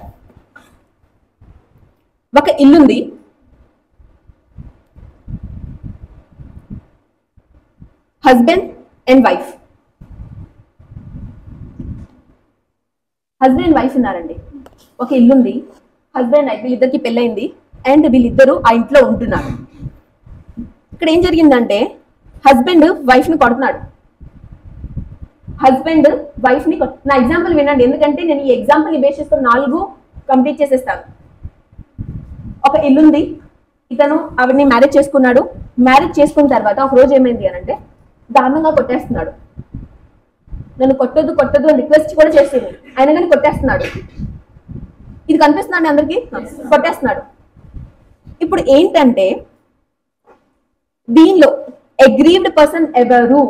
[SPEAKER 1] ఒక ఇల్లుంది, husband and wife, husband and wife ఉన్నారండి. ఒక ఇల్లుంది, హస్బెండ్ వైఫ్ వీళ్ళిద్దరికి పెళ్ళైంది అండ్ వీళ్ళిద్దరూ ఆ ఇంట్లో ఉంటున్నారు. ఇక్కడ ఏం జరిగిందంటే హస్బెండ్ వైఫ్ ని కొడుతున్నాడు. హస్బెండ్ వైఫ్ ని నా ఎగ్జాంపుల్ వినండి, ఎందుకంటే నేను ఈ ఎగ్జాంపుల్ ని బేస్ చేసుకుని 4 కంప్లీట్ చేసేస్తాను. ఒక ఇల్లుంది, ఇతను ఆవిడని మ్యారేజ్ చేసుకున్నాడు. మ్యారేజ్ చేసుకున్న తర్వాత ఒక రోజు ఏమైంది అని అంటే దారుణంగా కొట్టేస్తున్నాడు. నన్ను కొట్టొద్దు అని రిక్వెస్ట్ కూడా చేసింది, ఆయన కానీ కొట్టేస్తున్నాడు. ఇది కనిపిస్తున్నాడు అందరికి, కొట్టేస్తున్నాడు. ఇప్పుడు ఏంటంటే దీనిలో అగ్రీవ్డ్ పర్సన్ ఎవరు?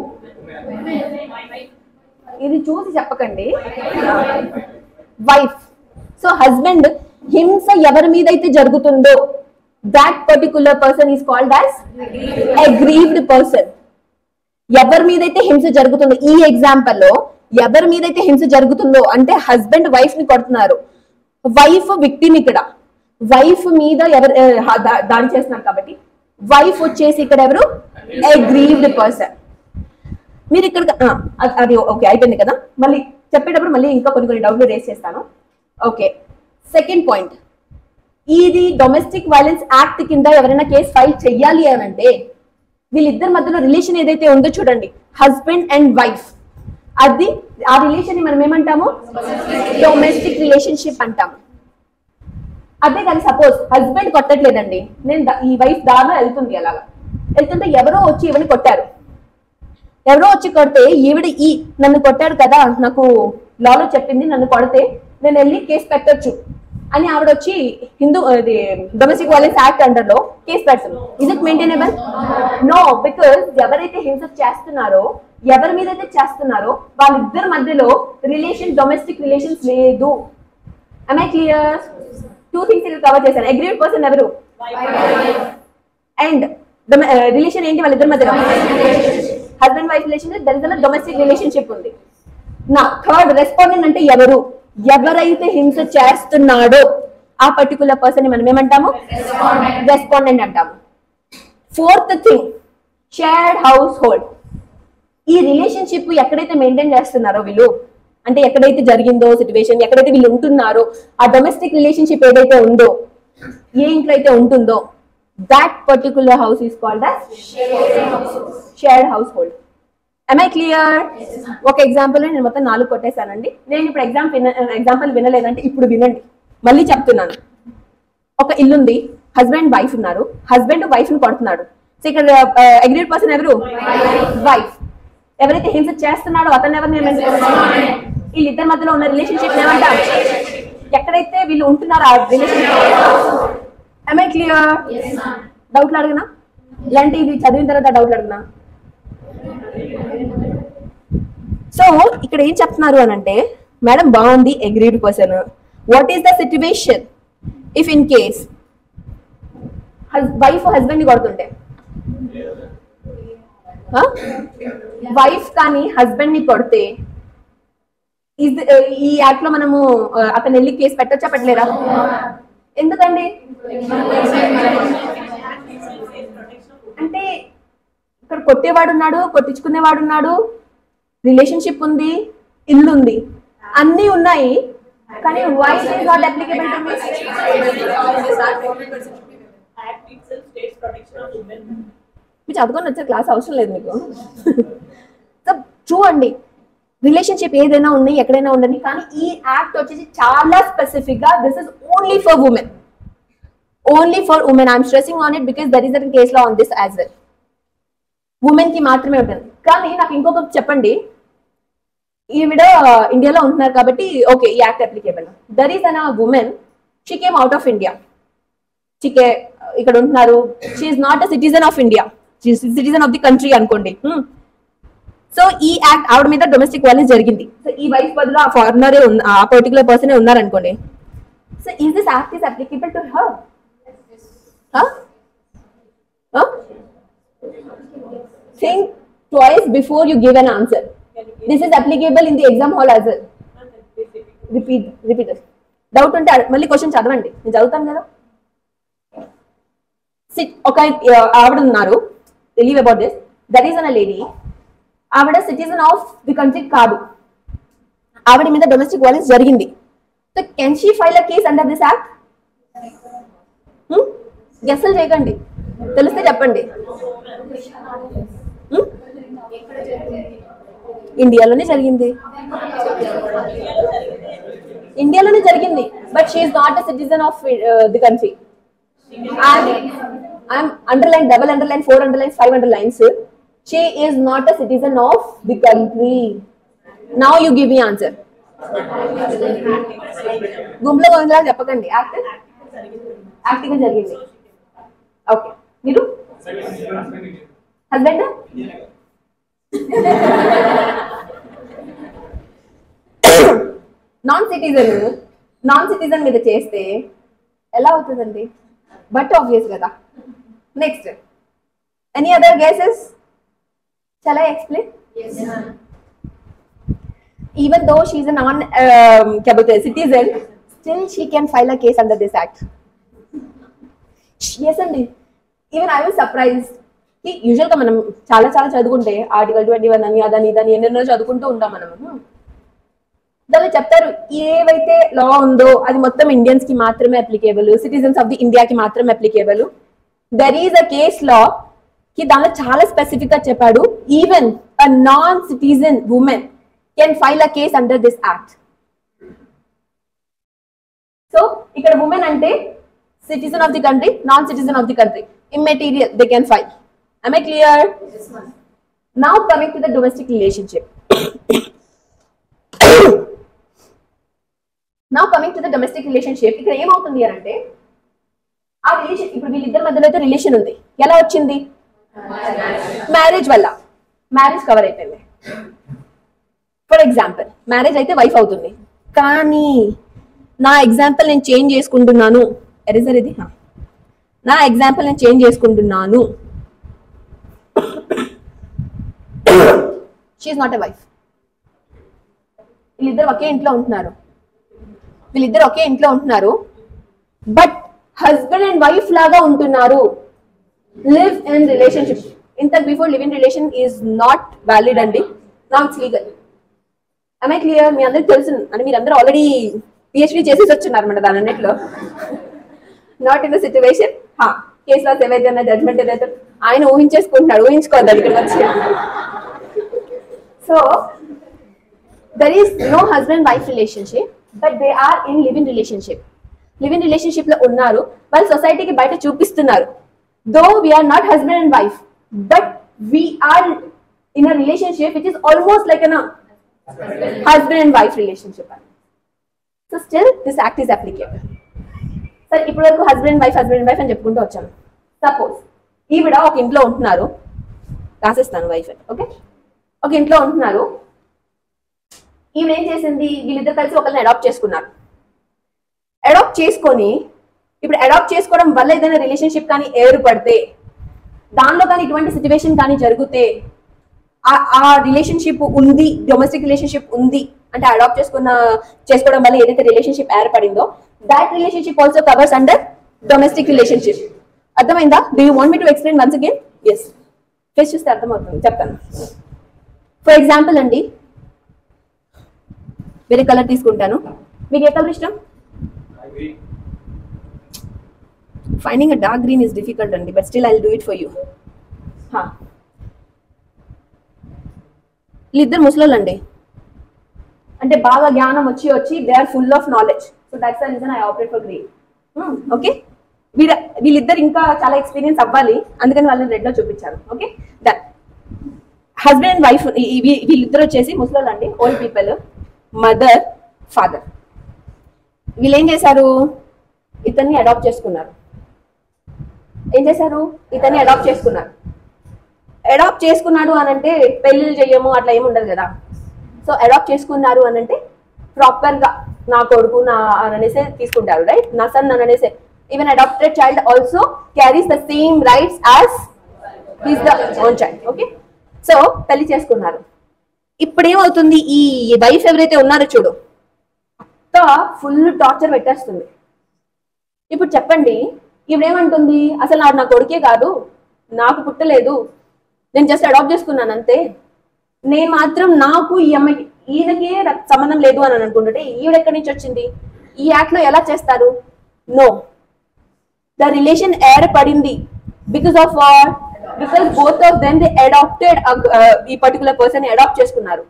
[SPEAKER 1] ఇది చూసి చెప్పకండి, వైఫ్. సో హస్బెండ్ హింస ఎవరి మీద అయితే జరుగుతుందో that particular person is called as aggrieved person. ఎవరి మీదైతే హింస జరుగుతుందో, ఈ ఎగ్జాంపుల్ లో ఎవరి మీదైతే హింస జరుగుతుందో అంటే హస్బెండ్ వైఫ్ ని కొడుతున్నారు, వైఫ్ విక్టిమ్. ఇక్కడ వైఫ్ మీద ఎవరు దాడి చేస్తున్నారు కాబట్టి వైఫ్ వచ్చేసి ఇక్కడ ఎవరు? Aggrieved person. మీరు ఇక్కడ అది ఓకే అయిపోయింది కదా. మళ్ళీ చెప్పేటప్పుడు మళ్ళీ ఇంకా కొన్ని డౌట్లు రేస్ చేస్తాను. ఓకే, సెకండ్ పాయింట్, ఇది డొమెస్టిక్ వైలెన్స్ యాక్ట్ కింద ఎవరైనా కేసు ఫైల్ చెయ్యాలి అని అంటే వీళ్ళిద్దరి మధ్యలో రిలేషన్ ఏదైతే ఉందో చూడండి, హస్బెండ్ అండ్ వైఫ్, అది ఆ రిలేషన్ ని మనం ఏమంటాము? డొమెస్టిక్ రిలేషన్షిప్ అంటాము. అదే కానీ సపోజ్ హస్బెండ్ కొట్టట్లేదండి, నేను ఈ వైఫ్ దారిలో వెళ్తుంది అలాగా, వెళ్తుంటే ఎవరో వచ్చి ఈవిని కొట్టారు. ఎవరో వచ్చి కొడితే ఈవిడ నన్ను కొట్టాడు కదా, నాకు లాలో చెప్పింది నన్ను కొడితే నేను వెళ్ళి కేసు పెట్టొచ్చు అని ఆవిడ వచ్చి డొమెస్టిక్ వైలెన్స్ యాక్ట్ అండర్ లో కేసు పెడుతుంది. Is it maintainable? No, because ఎవరైతే హింస చేస్తున్నారో, ఎవరి మీద అయితే చేస్తున్నారో వాళ్ళిద్దరి మధ్యలో డొమెస్టిక్ రిలేషన్స్ లేదు. am I clear? 2 things ఇక్కడ కవర్ చేశాను. అగ్రీడ్ పర్సన్ ఎవరు? అండ్ రిలేషన్ ఏంటి వాళ్ళిద్దరి మధ్యలో? హస్బెండ్ వైఫ్ రిలేషన్, దాని డొమెస్టిక్ రిలేషన్షిప్ ఉంది. నా థర్డ్ రెస్పాండెంట్ అంటే ఎవరు? ఎవరైతే హింస చేస్తున్నాడో ఆ పర్టికులర్ పర్సన్ మనం ఏమంటాము? రెస్పాండెంట్ అంటాము. Fourth thing, shared house hold. ఈ రిలేషన్షిప్ ఎక్కడైతే మెయింటైన్ చేస్తున్నారో వీళ్ళు, అంటే ఎక్కడైతే జరిగిందో సిచ్యువేషన్, ఎక్కడైతే వీళ్ళు ఉంటున్నారో ఆ డొమెస్టిక్ రిలేషన్షిప్ ఏదైతే ఉందో, ఏ ఇంట్లో అయితే ఉంటుందో, that particular house is called as shared house hold. am I clear? ఒక ఎగ్జాంపుల్ నేను మొత్తం 4 కొట్టేశానండి. నేను ఇప్పుడు ఎగ్జాంపుల్ వినలేదంటే ఇప్పుడు వినండి, మళ్ళీ చెప్తున్నాను. ఒక ఇల్లుంది, హస్బెండ్ వైఫ్ ఉన్నారు, హస్బెండ్ వైఫ్ ని కొడుతున్నాడు. సో ఇక్కడ అగ్రీడ్ పర్సన్ ఎవరు? వైఫ్. ఎవరైతే హింస చేస్తున్నాడో అతను ఎవరిని ఏమంటారు? వీళ్ళిద్దరి మధ్యలో ఉన్న రిలేషన్షిప్ ఏమంటారు? ఎక్కడైతే వీళ్ళు ఉంటున్నారో ఆ రిలేషన్షిప్. am I clear? డౌట్లు అడగనా? ఇలాంటి ఇది చదివిన తర్వాత డౌట్లు అడగనా? సో ఇక్కడ ఏం చెప్తున్నారు అని అంటే, మేడం బాగుంది, agreed person. What is the situation if in case wife husband ని కొడుతుంటే? వైఫ్ కానీ హస్బెండ్ ని కొడితే ఈ యాక్ట్ లో మనము అతను వెళ్ళి కేసు పెట్టచ్చా పెట్టలేరా? ఎందుకండి? అంటే ఇక్కడ కొట్టేవాడు ఉన్నాడు, కొట్టించుకునేవాడు ఉన్నాడు, రిలేషన్షిప్ ఉంది, ఇల్లు ఉంది, అన్ని ఉన్నాయి, కానీ wife is not applicable to me. మీరు చదువుకొని వచ్చే క్లాస్ అవసరం లేదు మీకు. చూడండి, రిలేషన్షిప్ ఏదైనా ఉన్నాయి, ఎక్కడైనా ఉండండి, కానీ ఈ యాక్ట్ వచ్చేసి చాలా స్పెసిఫిక్ గా this is only for women. Only for women. I'm stressing on it because there is an case law on this as well. Women కి మాత్రమే ఉంటుంది. కానీ నాకు ఇంకొక చెప్పండి, ఈవిడ ఇండియాలో ఉంటున్నారు కాబట్టి ఓకే, ఈ act applicable. There is an women, she came out of India, ఇక్కడ ఉంటున్నారు, she is not a citizen of India, citizen of the country అనుకోండి. సో ఈ యాక్ట్ ఆవిడ మీద డొమెస్టిక్ వైలెన్స్ జరిగింది. సో ఈ వైఫ్ బదులు ఆ ఫారినరే ఆ పర్టికులర్ పర్సన్ ఉన్నారు అనుకోండి. So is this act is applicable to her? Think twice before you give an answer. This is applicable in the exam hall as well. Repeat it. Doubt unte malli question chadavandi. నేను చదువుతాను కదా. ఒక ఆవిడ ఉన్నారు, believe about this. That is a lady. ఆవిడ citizen of the country కాదు, ఆవిడ మీద డొమెస్టిక్ వైలెన్స్ జరిగింది. So can she file a case under this act? గెస్సులు చేయకండి, తెలిస్తే చెప్పండి. ఇండియాలోనే జరిగింది, ఇండియాలోనే జరిగింది, but she is not a citizen of the country. I'm underline, double underline, 4 underlines, 5 underlines. She is not a citizen of the country. Now you give me answer. గుంపులో గొంతులా చెప్పకండి. యాక్టింగ్ జరిగింది. ఓకే, మీరు హస్బెండ్ నాన్ సిటిజన్ మీద చేస్తే ఎలా అవుతుందండి? But obvious కదా. Next, any other guesses? Shall I explain? Yes, ma'am. Even though she is a non-citizen, still she can file a case under this act. Yes, and even I was surprised. Usually గా మనం చాలా చదువుకుంటే article 21 అని అదని ఇదని ఎన్నెన్నో చదువుకుంటూ ఉంటాం మనము. దాన్ని చెప్తారు, ఏవైతే లా ఉందో అది మొత్తం ఇండియన్స్ కి మాత్రమే అప్లికేబుల్, సిటిజన్స్ ఆఫ్ ది ఇండియాకి మాత్రమే applicable. There is a case law కి దానిలో చాలా స్పెసిఫిక్ గా చెప్పాడు, even a non citizen women can file a case under this act. So ఇక్కడ ఉమెన్ అంటే citizen of the country, non citizen of the country, immaterial they can file. Am I clear? Now coming to the domestic relationship. Now coming to the domestic relationship, ఇక్కడ ఏమవుతుంది అంటే ఆ relation ఇప్పుడు వీళ్ళిద్దరి మధ్యలో అయితే రిలేషన్ ఉంది. ఎలా వచ్చింది? మ్యారేజ్ వల్ల. మ్యారేజ్ కవర్ అయిపోయింది. ఫర్ ఎగ్జాంపుల్ మ్యారేజ్ అయితే వైఫ్ అవుతుంది, కానీ నా ఎగ్జాంపుల్ నేను చేంజ్ చేసుకుంటున్నాను. ఎరేజర్ ఇది. నా ఎగ్జాంపుల్ నేను చేంజ్ చేసుకుంటున్నాను. She is not a wife. వీళ్ళిద్దరు ఒకే ఇంట్లో ఉంటున్నారు, బట్ హస్బెండ్ అండ్ వైఫ్ లాగా ఉంటున్నారు. Live in relationship. ఇంతకు before live in relation is not valid అండి. Now it's legal. Am I clear? మీ అందరికి తెలుసు అంటే మీరు అందరూ ఆల్రెడీ పిహెచ్డి చేసేసి వచ్చున్నారు అన్నమాట దాని అన్నిట్లో. Not in the situation. Case laws ఏవైతే ఉన్న జడ్జ్మెంట్ ఏదైతే ఆయన ఊహించేసుకుంటున్నాడు, ఊహించుకోవద్దు ఇక్కడ వచ్చి. So there is no husband wife relationship, but they are in live in relationship. Live in relationship లో ఉన్నారు, వాళ్ళు సొసైటీకి బయట చూపిస్తున్నారు. Though we are not husband and wife, but we are in a relationship which is almost like an husband and wife relationship. So still this act is applicable. Sir, ఇప్పుడు వరకు husband wife అని చెప్పుకుంటూ వచ్చాను. సపోజ్ ఈవిడ ఒక ఇంట్లో ఉంటున్నారు, రాసేస్తాను వైఫ్. ఓకే, ఒక ఇంట్లో ఉంటున్నారు. ఈవిడ ఏం చేసింది? వీళ్ళిద్దరు కలిసి ఒకరిని అడాప్ట్ చేసుకున్నారు. అడాప్ట్ చేసుకొని ఇప్పుడు అడాప్ట్ చేసుకోవడం వల్ల ఏదైనా రిలేషన్షిప్ కానీ ఏర్పడితే, దానిలో కానీ ఇటువంటి సిచ్యువేషన్ కానీ జరిగితే, ఆ రిలేషన్షిప్ ఉంది, డొమెస్టిక్ రిలేషన్షిప్ ఉంది అంటే అడాప్ట్ చేసుకోవడం వల్ల ఏదైతే రిలేషన్షిప్ ఏర్పడిందో, that relationship also covers under domestic relationship. అర్థమైందా? Do you want me to explain once again? Yes, face చూస్తే అర్థమవుతుంది, చెప్తాను. ఫర్ ఎగ్జాంపుల్ అండి, వేరే కలర్ తీసుకుంటాను. మీకు ఏ కలర్ ఇష్టం? Finding a dark green is difficult అండి, but still I will do it for you. వీళ్ళిద్దరు ముసలోళ్ళు అండి, అంటే బాగా జ్ఞానం వచ్చి they are full of knowledge. So that's the reason I operate for green. Okay, వీళ్ళిద్దరు ఇంకా చాలా ఎక్స్పీరియన్స్ అవ్వాలి, అందుకని వాళ్ళని రెడ్ లో చూపించారు. Okay, that husband and wife వీళ్ళిద్దరు వచ్చేసి ముసలోళ్ళు అండి, ఓల్డ్ పీపుల్, మదర్ ఫాదర్. వీళ్ళు ఏం చేశారు? ఇతన్ని అడాప్ట్ చేసుకున్నారు. అడాప్ట్ చేసుకున్నాడు అని అంటే పెళ్లిళ్ళు చెయ్యము అట్లా ఏమి ఉండదు కదా. సో అడాప్ట్ చేసుకున్నారు అని అంటే ప్రాపర్ గా నా కొడుకు నా అనేసి తీసుకుంటారు, రైట్? నా సన్ అనేసి. Even adopted child also carries the same rights as his the own child. Okay, so పెళ్లి చేసుకున్నారు. ఇప్పుడు ఏమవుతుంది? ఈ వైఫ్ ఎవరైతే ఉన్నారో చూడు, అత్త ఫుల్ టార్చర్ పెట్టేస్తుంది. ఇప్పుడు చెప్పండి, ఇప్పుడేమంటుంది? అసలు నా కొడుకే కాదు, నాకు పుట్టలేదు, నేను జస్ట్ అడాప్ట్ చేసుకున్నాను అంతే, నేను మాత్రం నాకు ఈ అమ్మాయికి ఈయనకే సంబంధం లేదు అని అనుకుంటుంటే ఈవిడ ఎక్కడి నుంచి వచ్చింది? ఈ యాక్ట్ లో ఎలా చేస్తారు? నో, ద రిలేషన్ ఏర్పడింది because of what? Because both of them they adopted. ఈ పర్టికులర్ పర్సన్ అడాప్ట్ చేసుకున్నారు.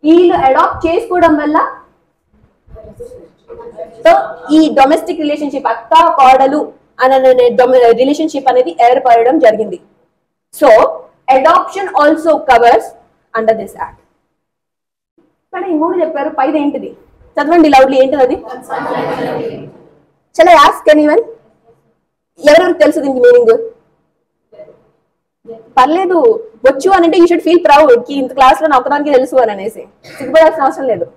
[SPEAKER 1] వీళ్ళు అడాప్ట్ చేసుకోవడం వల్ల సో ఈ డొమెస్టిక్ రిలేషన్షిప్, అత్త కోడలు అనే రిలేషన్షిప్ అనేది ఏర్పడడం జరిగింది. So adoption also covers under this act. కానీ ఈ మూడు చెప్పారు, పైది ఏంటిది? చదవండి లౌడ్లీ, ఏంటిది అది? చలో ఆస్క్ ఎనీవన్, ఎవరెవరికి తెలుసు దీనికి మీనింగ్? పర్లేదు, వచ్చు అని అంటే యూ షుడ్ ఫీల్ ప్రౌడ్ కి ఇంత క్లాస్ లో నా ఒకదానికి తెలుసు అని అనేసి సిగ్గుపడాల్సిన అవసరం లేదు.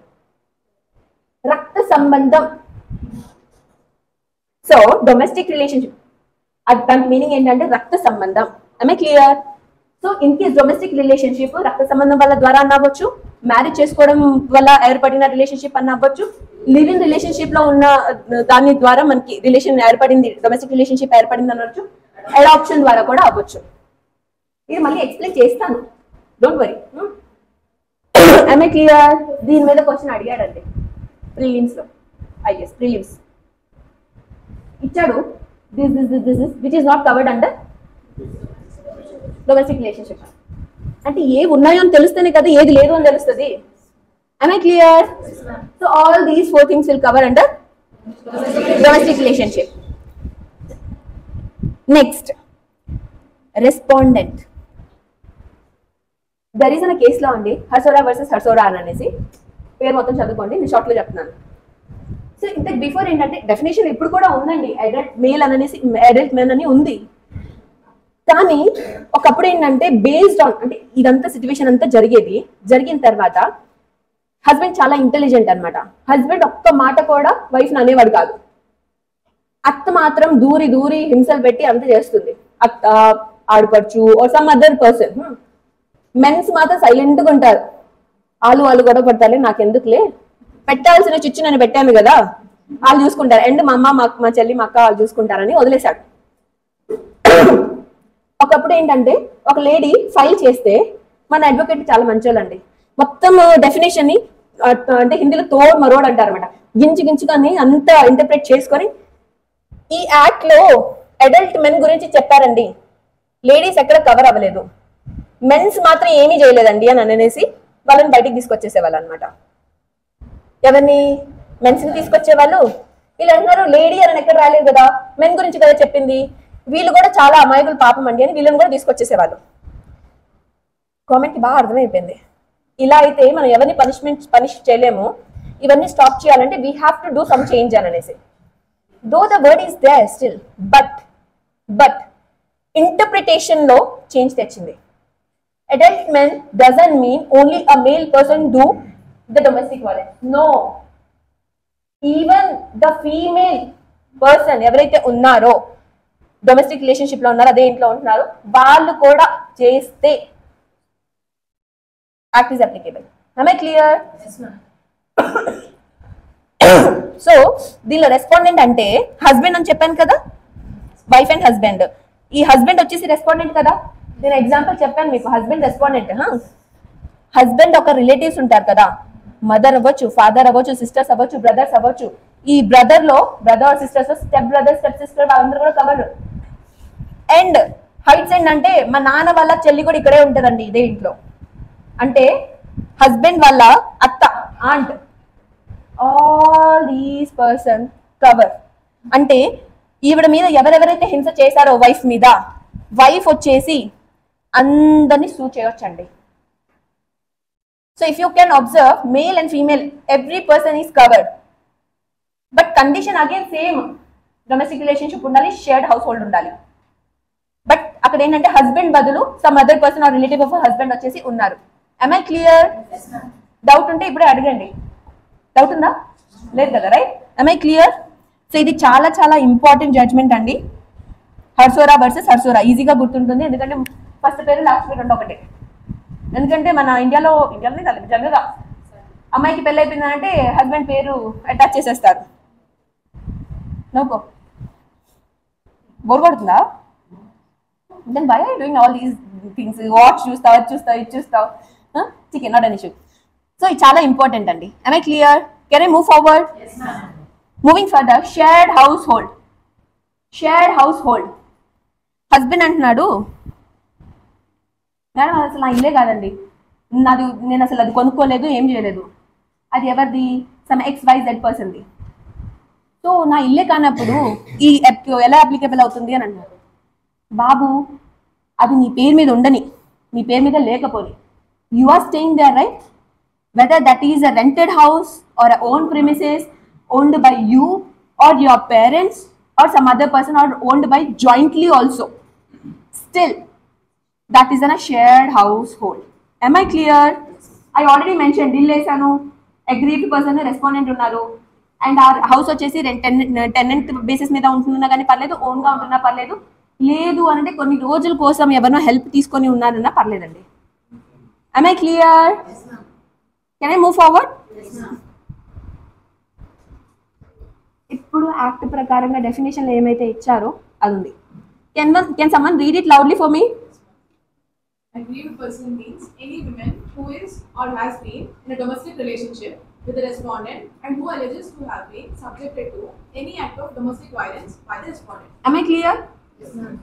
[SPEAKER 1] రక్త సంబంధం. సో డొమెస్టిక్ రిలేషన్షిప్ దానికి మీనింగ్ ఏంటంటే రక్త సంబంధం. am I clear? So in case domestic relationship రక్త సంబంధం వల్ల ద్వారా అన్నవచ్చు, మ్యారేజ్ చేసుకోవడం వల్ల ఏర్పడిన రిలేషన్షిప్ అన్నవచ్చు, లివ్ ఇన్ రిలేషన్షిప్ లో ఉన్న దాని ద్వారా మనకి రిలేషన్ ఏర్పడింది, డొమెస్టిక్ రిలేషన్షిప్ ఏర్పడింది అనవచ్చు, అడాప్షన్ ద్వారా కూడా అవ్వచ్చు. ఇది మళ్ళీ ఎక్స్ప్లెయిన్ చేస్తాను, don't worry. am I clear? దీని మీద క్వశ్చన్ అడిగాడండి ప్రిలిమ్స్ లో, ఐఎస్ ప్రిలిమ్స్ ఇచ్చాడు. This which is not covered under domestic relationship. అంటే ఏవి ఉన్నాయో అని తెలుస్తేనే కదా ఏది లేదు అని తెలుస్తుంది. am I clear? So all these four things will cover under domestic relationship. Next, respondent. There is అనే కేసులో అండి హర్సోరా వర్సెస్ హర్సోరా అని అనేసి, పేరు మొత్తం చదువుకోండి, నేను షార్ట్లో చెప్తున్నాను. సో ఇంతకు బిఫోర్ ఏంటంటే డెఫినేషన్ ఇప్పుడు కూడా ఉందండి, అడల్ట్ మేల్ అనేసి అడల్ట్ మెన్ అని ఉంది. కానీ ఒకప్పుడు ఏంటంటే బేస్డ్ ఆన్ అంటే ఇదంతా సిచ్యువేషన్ అంతా జరిగిన తర్వాత హస్బెండ్ చాలా ఇంటెలిజెంట్ అనమాట. హస్బెండ్ ఒక్క మాట కూడా వైఫ్ని అనేవాడు కాదు. అత్త మాత్రం దూరి దూరి హింసలు పెట్టి అంత చేస్తుంది, అత్త, ఆడపడుచు or some other person. Mens మాత్రం సైలెంట్గా ఉంటారు. వాళ్ళు గొడవ పడతారు, నాకెందుకులే, పెట్టాల్సిన చిచ్చు నేను పెట్టాను కదా, వాళ్ళు చూసుకుంటారు, అండ్ మా అమ్మ మా చెల్లి మా అక్క వాళ్ళు చూసుకుంటారని వదిలేశాడు. ఒకప్పుడు ఏంటంటే ఒక లేడీ ఫైల్ చేస్తే మన అడ్వకేట్ చాలా మంచోళ్ళండి, మొత్తం డెఫినేషన్ ని అంటే హిందీలో తోడ్ మరోడ్ అంటారు అనమాట, గించుకొని అంతా ఇంటర్ప్రిట్ చేసుకొని ఈ యాక్ట్ లో అడల్ట్ మెన్ గురించి చెప్పారండి, లేడీస్ ఎక్కడ కవర్ అవ్వలేదు, మెన్స్ మాత్రం ఏమీ చేయలేదండి అని అనేసి వాళ్ళని బయటికి తీసుకొచ్చేసేవాళ్ళు అనమాట. ఎవరిని? మెన్స్ ని తీసుకొచ్చేవాళ్ళు. వీళ్ళు అంటున్నారు లేడీ అని ఎక్కడ రాలేదు కదా, మెన్ గురించి కదా చెప్పింది, వీళ్ళు కూడా చాలా అమాయకులు పాపం అండి అని వీళ్ళని కూడా తీసుకొచ్చేసేవాళ్ళు. కామెంట్కి బాగా అర్థమైపోయింది. ఇలా అయితే మనం ఎవరిని పనిష్ చేయలేము, ఇవన్నీ స్టాప్ చేయాలంటే we have to do some change అని అనేసి. Though the word is there still, but interpretation లో చేంజ్ తెచ్చింది. Adult men doesn't mean only a male person do the domestic violence. No. Even the female person ఎవరైతే ఉన్నారో domestic relationship లో ఉన్నారో, అదే ఇంట్లో ఉంటున్నారో, వాళ్ళు కూడా చేస్తే act is applicable. Am I clear? Yes, ma'am. So దీనిలో రెస్పాండెంట్ అంటే హస్బెండ్ అని చెప్పాను కదా, వైఫ్ అండ్ హస్బెండ్. ఈ హస్బెండ్ వచ్చేసి రెస్పాండెంట్ కదా, నేను ఎగ్జాంపుల్ చెప్పాను మీకు, హస్బెండ్ రెస్పాండెంట్. హస్బెండ్ ఒక రిలేటివ్స్ ఉంటారు కదా, మదర్ అవ్వచ్చు, ఫాదర్ అవ్వచ్చు, సిస్టర్స్ అవ్వచ్చు, బ్రదర్స్ అవ్వచ్చు. ఈ brother sisters, step brother, step sister వాళ్ళందరూ కూడా కవర్. అండ్ హైట్స్ అండ్ అంటే మా నాన్న వాళ్ళ చెల్లి కూడా ఇక్కడే ఉంటుందండి ఇదే ఇంట్లో, అంటే హస్బెండ్ వాళ్ళ అత్త, aunt, all these person cover. అంటే ఈవిడ మీద ఎవరెవరైతే హింస చేశారో వైఫ్ మీద, వైఫ్ వచ్చేసి అందరినీ సూ చేయొచ్చండి. So if you can observe male and female every person is covered. But condition again same, domestic relationship ఉండాలి, షేర్డ్ హౌస్ హోల్డ్ ఉండాలి. బట్ అక్కడ ఏంటంటే హస్బెండ్ బదులు some other person are relative of husband వచ్చేసి ఉన్నారు. am I clear? డౌట్ ఉంటే ఇప్పుడే అడగండి. డౌట్ ఉందా? లేదు కదా, right? am I clear? So ఇది చాలా చాలా ఇంపార్టెంట్ జడ్జ్మెంట్ అండి. హర్సోరా వర్సెస్ హర్సోరా ఈజీగా గుర్తుంటుంది, ఎందుకంటే ఫస్ట్ పేరు లాస్ట్ పేరు ఒకటే. ఎందుకంటే మన ఇండియాలో జనరల్గా అమ్మాయికి పెళ్ళి అయిపోయిందంటే హస్బెండ్ పేరు అటాచ్ చేసేస్తారు. నోకో బోర్ కొడుతుందా? Then why are you doing all these things? Watch చూస్తావు, అది చూస్తావు, ఇది చూస్తావు, chicken not an issue. So ఇది చాలా ఇంపార్టెంట్ అండి. am I clear? can I move forward? Yes, ma'am. Moving further, shared household. Husband అంటున్నాడు, మేడం అసలు నా ఇల్లే కాదండి, నేను అసలు అది కొనుక్కోలేదు, ఏం చేయలేదు, అది ఎవరిది? Some XYZ పర్సన్ది. సో నా ఇల్లే కానప్పుడు ఈ ఎలా అప్లికేబుల్ అవుతుంది అని అన్నారు. బాబు అది నీ పేరు మీద ఉండని, నీ పేరు మీద లేకపోని, you are staying there, right? Whether that is a rented house or a own premises owned by you or your parents or some other person or owned by jointly also, still that is in a shared household. am I clear? I already mentioned illesanu aggrieved person respondent unnaru and our house వచ్చేసి tenant basis మీద ఉంటున్నా కానీ పర్లేదు, own గా ఉంటున్నా పర్లేదు, లేదు అంటే కొన్ని రోజుల కోసం ఎవరినో హెల్ప్ తీసుకొని ఉన్నారన్నా పర్లేదండి. am I clear? Yes, ma'am. can I move forward? Yes, ma'am. ఇప్పుడు యాక్ట్ ప్రకారంగా డెఫినేషన్ ఏమైతే ఇచ్చారో అది ఉంది. Can someone read it loudly for me?
[SPEAKER 2] Aggrieved person means any woman who is or has been in a domestic relationship with the respondent and who alleges to have been subjected to any act of domestic violence by the respondent.
[SPEAKER 1] Am I clear?
[SPEAKER 2] Yes, ma'am.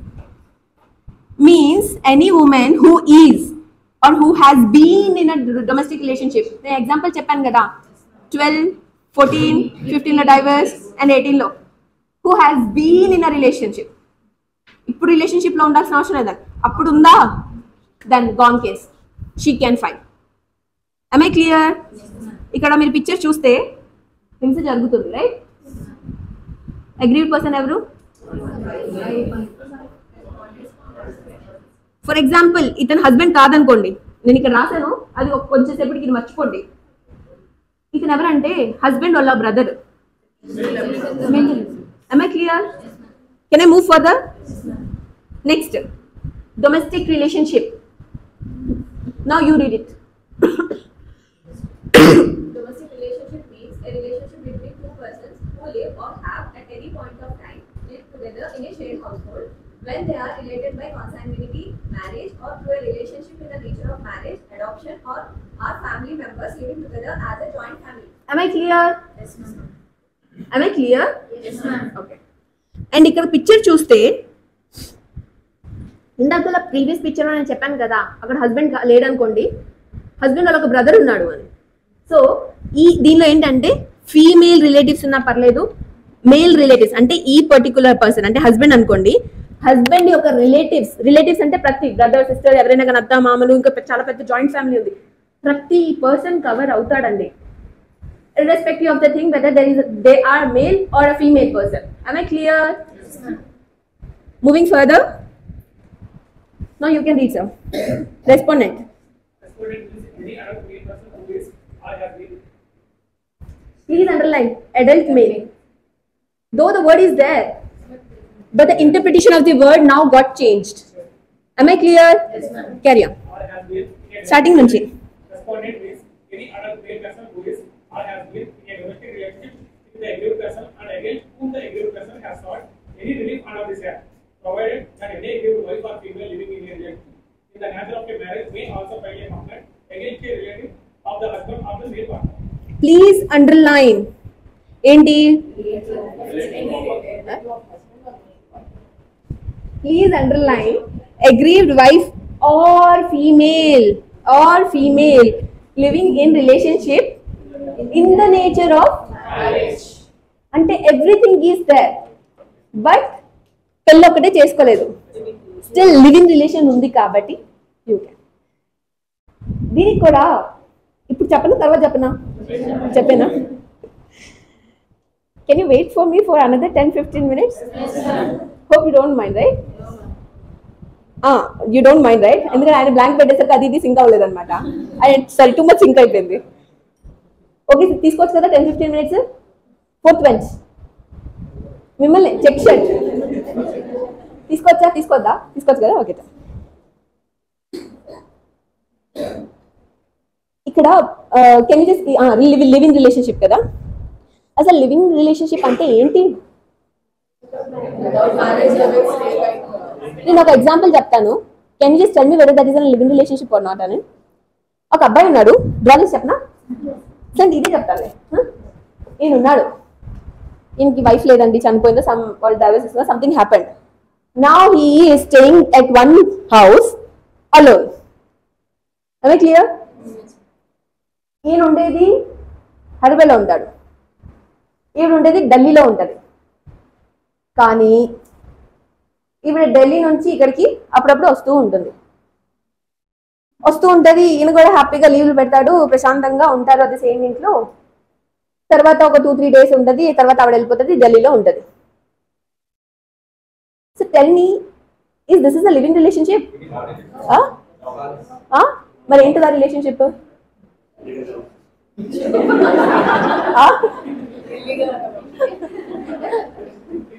[SPEAKER 1] Means any woman who is or who has been in a domestic relationship. నేను example చెప్పాను కదా, 12, 14, 15 లో divorce and 18 లో who has been in a relationship. ఇప్పుడు relationship లో ఉండాల్సిన అవసరం లేదు, అప్పుడు ఉందా, then gone case, she can file. am I clear? ఇక్కడ మీరు పిక్చర్ చూస్తే హింస జరుగుతుంది, రైట్? అగ్రీడ్ పర్సన్ ఎవరు? ఫర్ ఎగ్జాంపుల్ ఇతను హస్బెండ్ కాదనుకోండి, నేను ఇక్కడ రాశాను, అది కొంచెం సేపటికి ఇది మర్చిపోండి. ఇతను ఎవరంటే హస్బెండ్ వాళ్ళ brother. am I clear? can I move further? next, domestic relationship. now you read it.
[SPEAKER 3] Domestic relationship means a relationship between two persons who live or have at any point of time lived together in a shared household when they are related by consanguinity, marriage, or through a relationship in the nature of marriage, adoption, or are family members living together as a joint family.
[SPEAKER 1] am I clear?
[SPEAKER 3] Yes, ma'am.
[SPEAKER 1] am I clear?
[SPEAKER 3] Yes, ma'am.
[SPEAKER 1] okay. And ఇక్కడ picture చూస్తే ఇందాక previous picture నేను చెప్పాను కదా, అక్కడ husband లేడనుకోండి, husband వాళ్ళ ఒక brother ఉన్నాడు అని. సో దీనిలో ఏంటంటే ఫీమేల్ రిలేటివ్స్ ఉన్నా పర్లేదు, మేల్ రిలేటివ్స్ అంటే ఈ పర్టికులర్ పర్సన్ అంటే హస్బెండ్ అనుకోండి, హస్బెండ్ యొక్క రిలేటివ్స్ అంటే ప్రతి బ్రదర్ సిస్టర్ ఎవరైనా కానీ అత్త మామలు, ఇంకా చాలా పెద్ద జాయింట్ ఫ్యామిలీ ఉంది, ప్రతి పర్సన్ కవర్ అవుతాడండి, irrespective of the thing whether they are male or a female person. am I clear?
[SPEAKER 3] Yes, ma'am.
[SPEAKER 1] moving further, now you can read, sir. Respondent.
[SPEAKER 4] Respondent means any adult male person who is or has been.
[SPEAKER 1] Please underline adult male. Though the word is there, but the interpretation of the word now got changed. am I clear?
[SPEAKER 3] Yes, ma'am.
[SPEAKER 1] carry on.
[SPEAKER 4] Or has been in a
[SPEAKER 1] starting nunchi.
[SPEAKER 4] Respondent means any adult male person who is or has been in a domestic relationship with the aggrieved person and against whom the aggrieved person has sought any relief under this act, provided that any aggrieved wife or female living in a relationship in the nature of a marriage may also file a complaint against a relative of the husband of the male partner.
[SPEAKER 1] Please underline. ఏంటి? Please underline aggrieved wife or female living in relationship in the nature of marriage. అంటే everything is there, but పెళ్ళి ఒకటే చేసుకోలేదు, still living relation ఉంది కాబట్టి you can. దీనికి కూడా ఇప్పుడు చెప్పనా తర్వాత చెప్పేనా? Can you wait for me for another 10-15 minutes? Hope you don't mind, right? You don't mind, right? ఎందుకంటే ఆయన బ్లాంక్ పెట్టేసరికి అది ఇది సింక్ అవ్వలేదు అనమాట, ఆయన సరే టూ మచ్ సింక్ అయిపోయింది. ఓకే, తీసుకోవచ్చు కదా 10-15 minutes? ఫోర్త్ బెంచ్ మిమ్మల్ని చెక్ షర్ట్ తీసుకోవచ్చు కదా? ఓకే. ఇక్కడ can you just living relationship కదా, అసలు లివింగ్ రిలేషన్షిప్ అంటే ఏంటి? నేను ఒక ఎగ్జాంపుల్ చెప్తాను. Can you just tell me whether that is a living relationship or not అని. ఒక అబ్బాయి ఉన్నాడు, డ్రా చేసి చెప్పనా? సరే ఇదే చెప్తాను. ఈయన ఉన్నాడు, ఈయనకి వైఫ్ లేదండి, చనిపోయిందో something happened. Now he is staying at one house alone. అవే క్లియర్? ఈయన ఉండేది హైదరాబాద్లో ఉంటాడు, ఈవిడ ఉండేది ఢిల్లీలో ఉంటుంది. కానీ ఈవిడ ఢిల్లీ నుంచి ఇక్కడికి అప్పుడప్పుడు వస్తూ ఉంటుంది. ఈయన కూడా హ్యాపీగా లీవ్లు పెడతాడు, ప్రశాంతంగా ఉంటారు అది సేమ్ ఇంట్లో. తర్వాత ఒక 2-3 days ఉంటుంది, తర్వాత ఆవిడ వెళ్ళిపోతుంది, ఢిల్లీలో ఉంటుంది. So tell me, this is a living relationship? మరి ఏంటిదా రిలేషన్షిప్?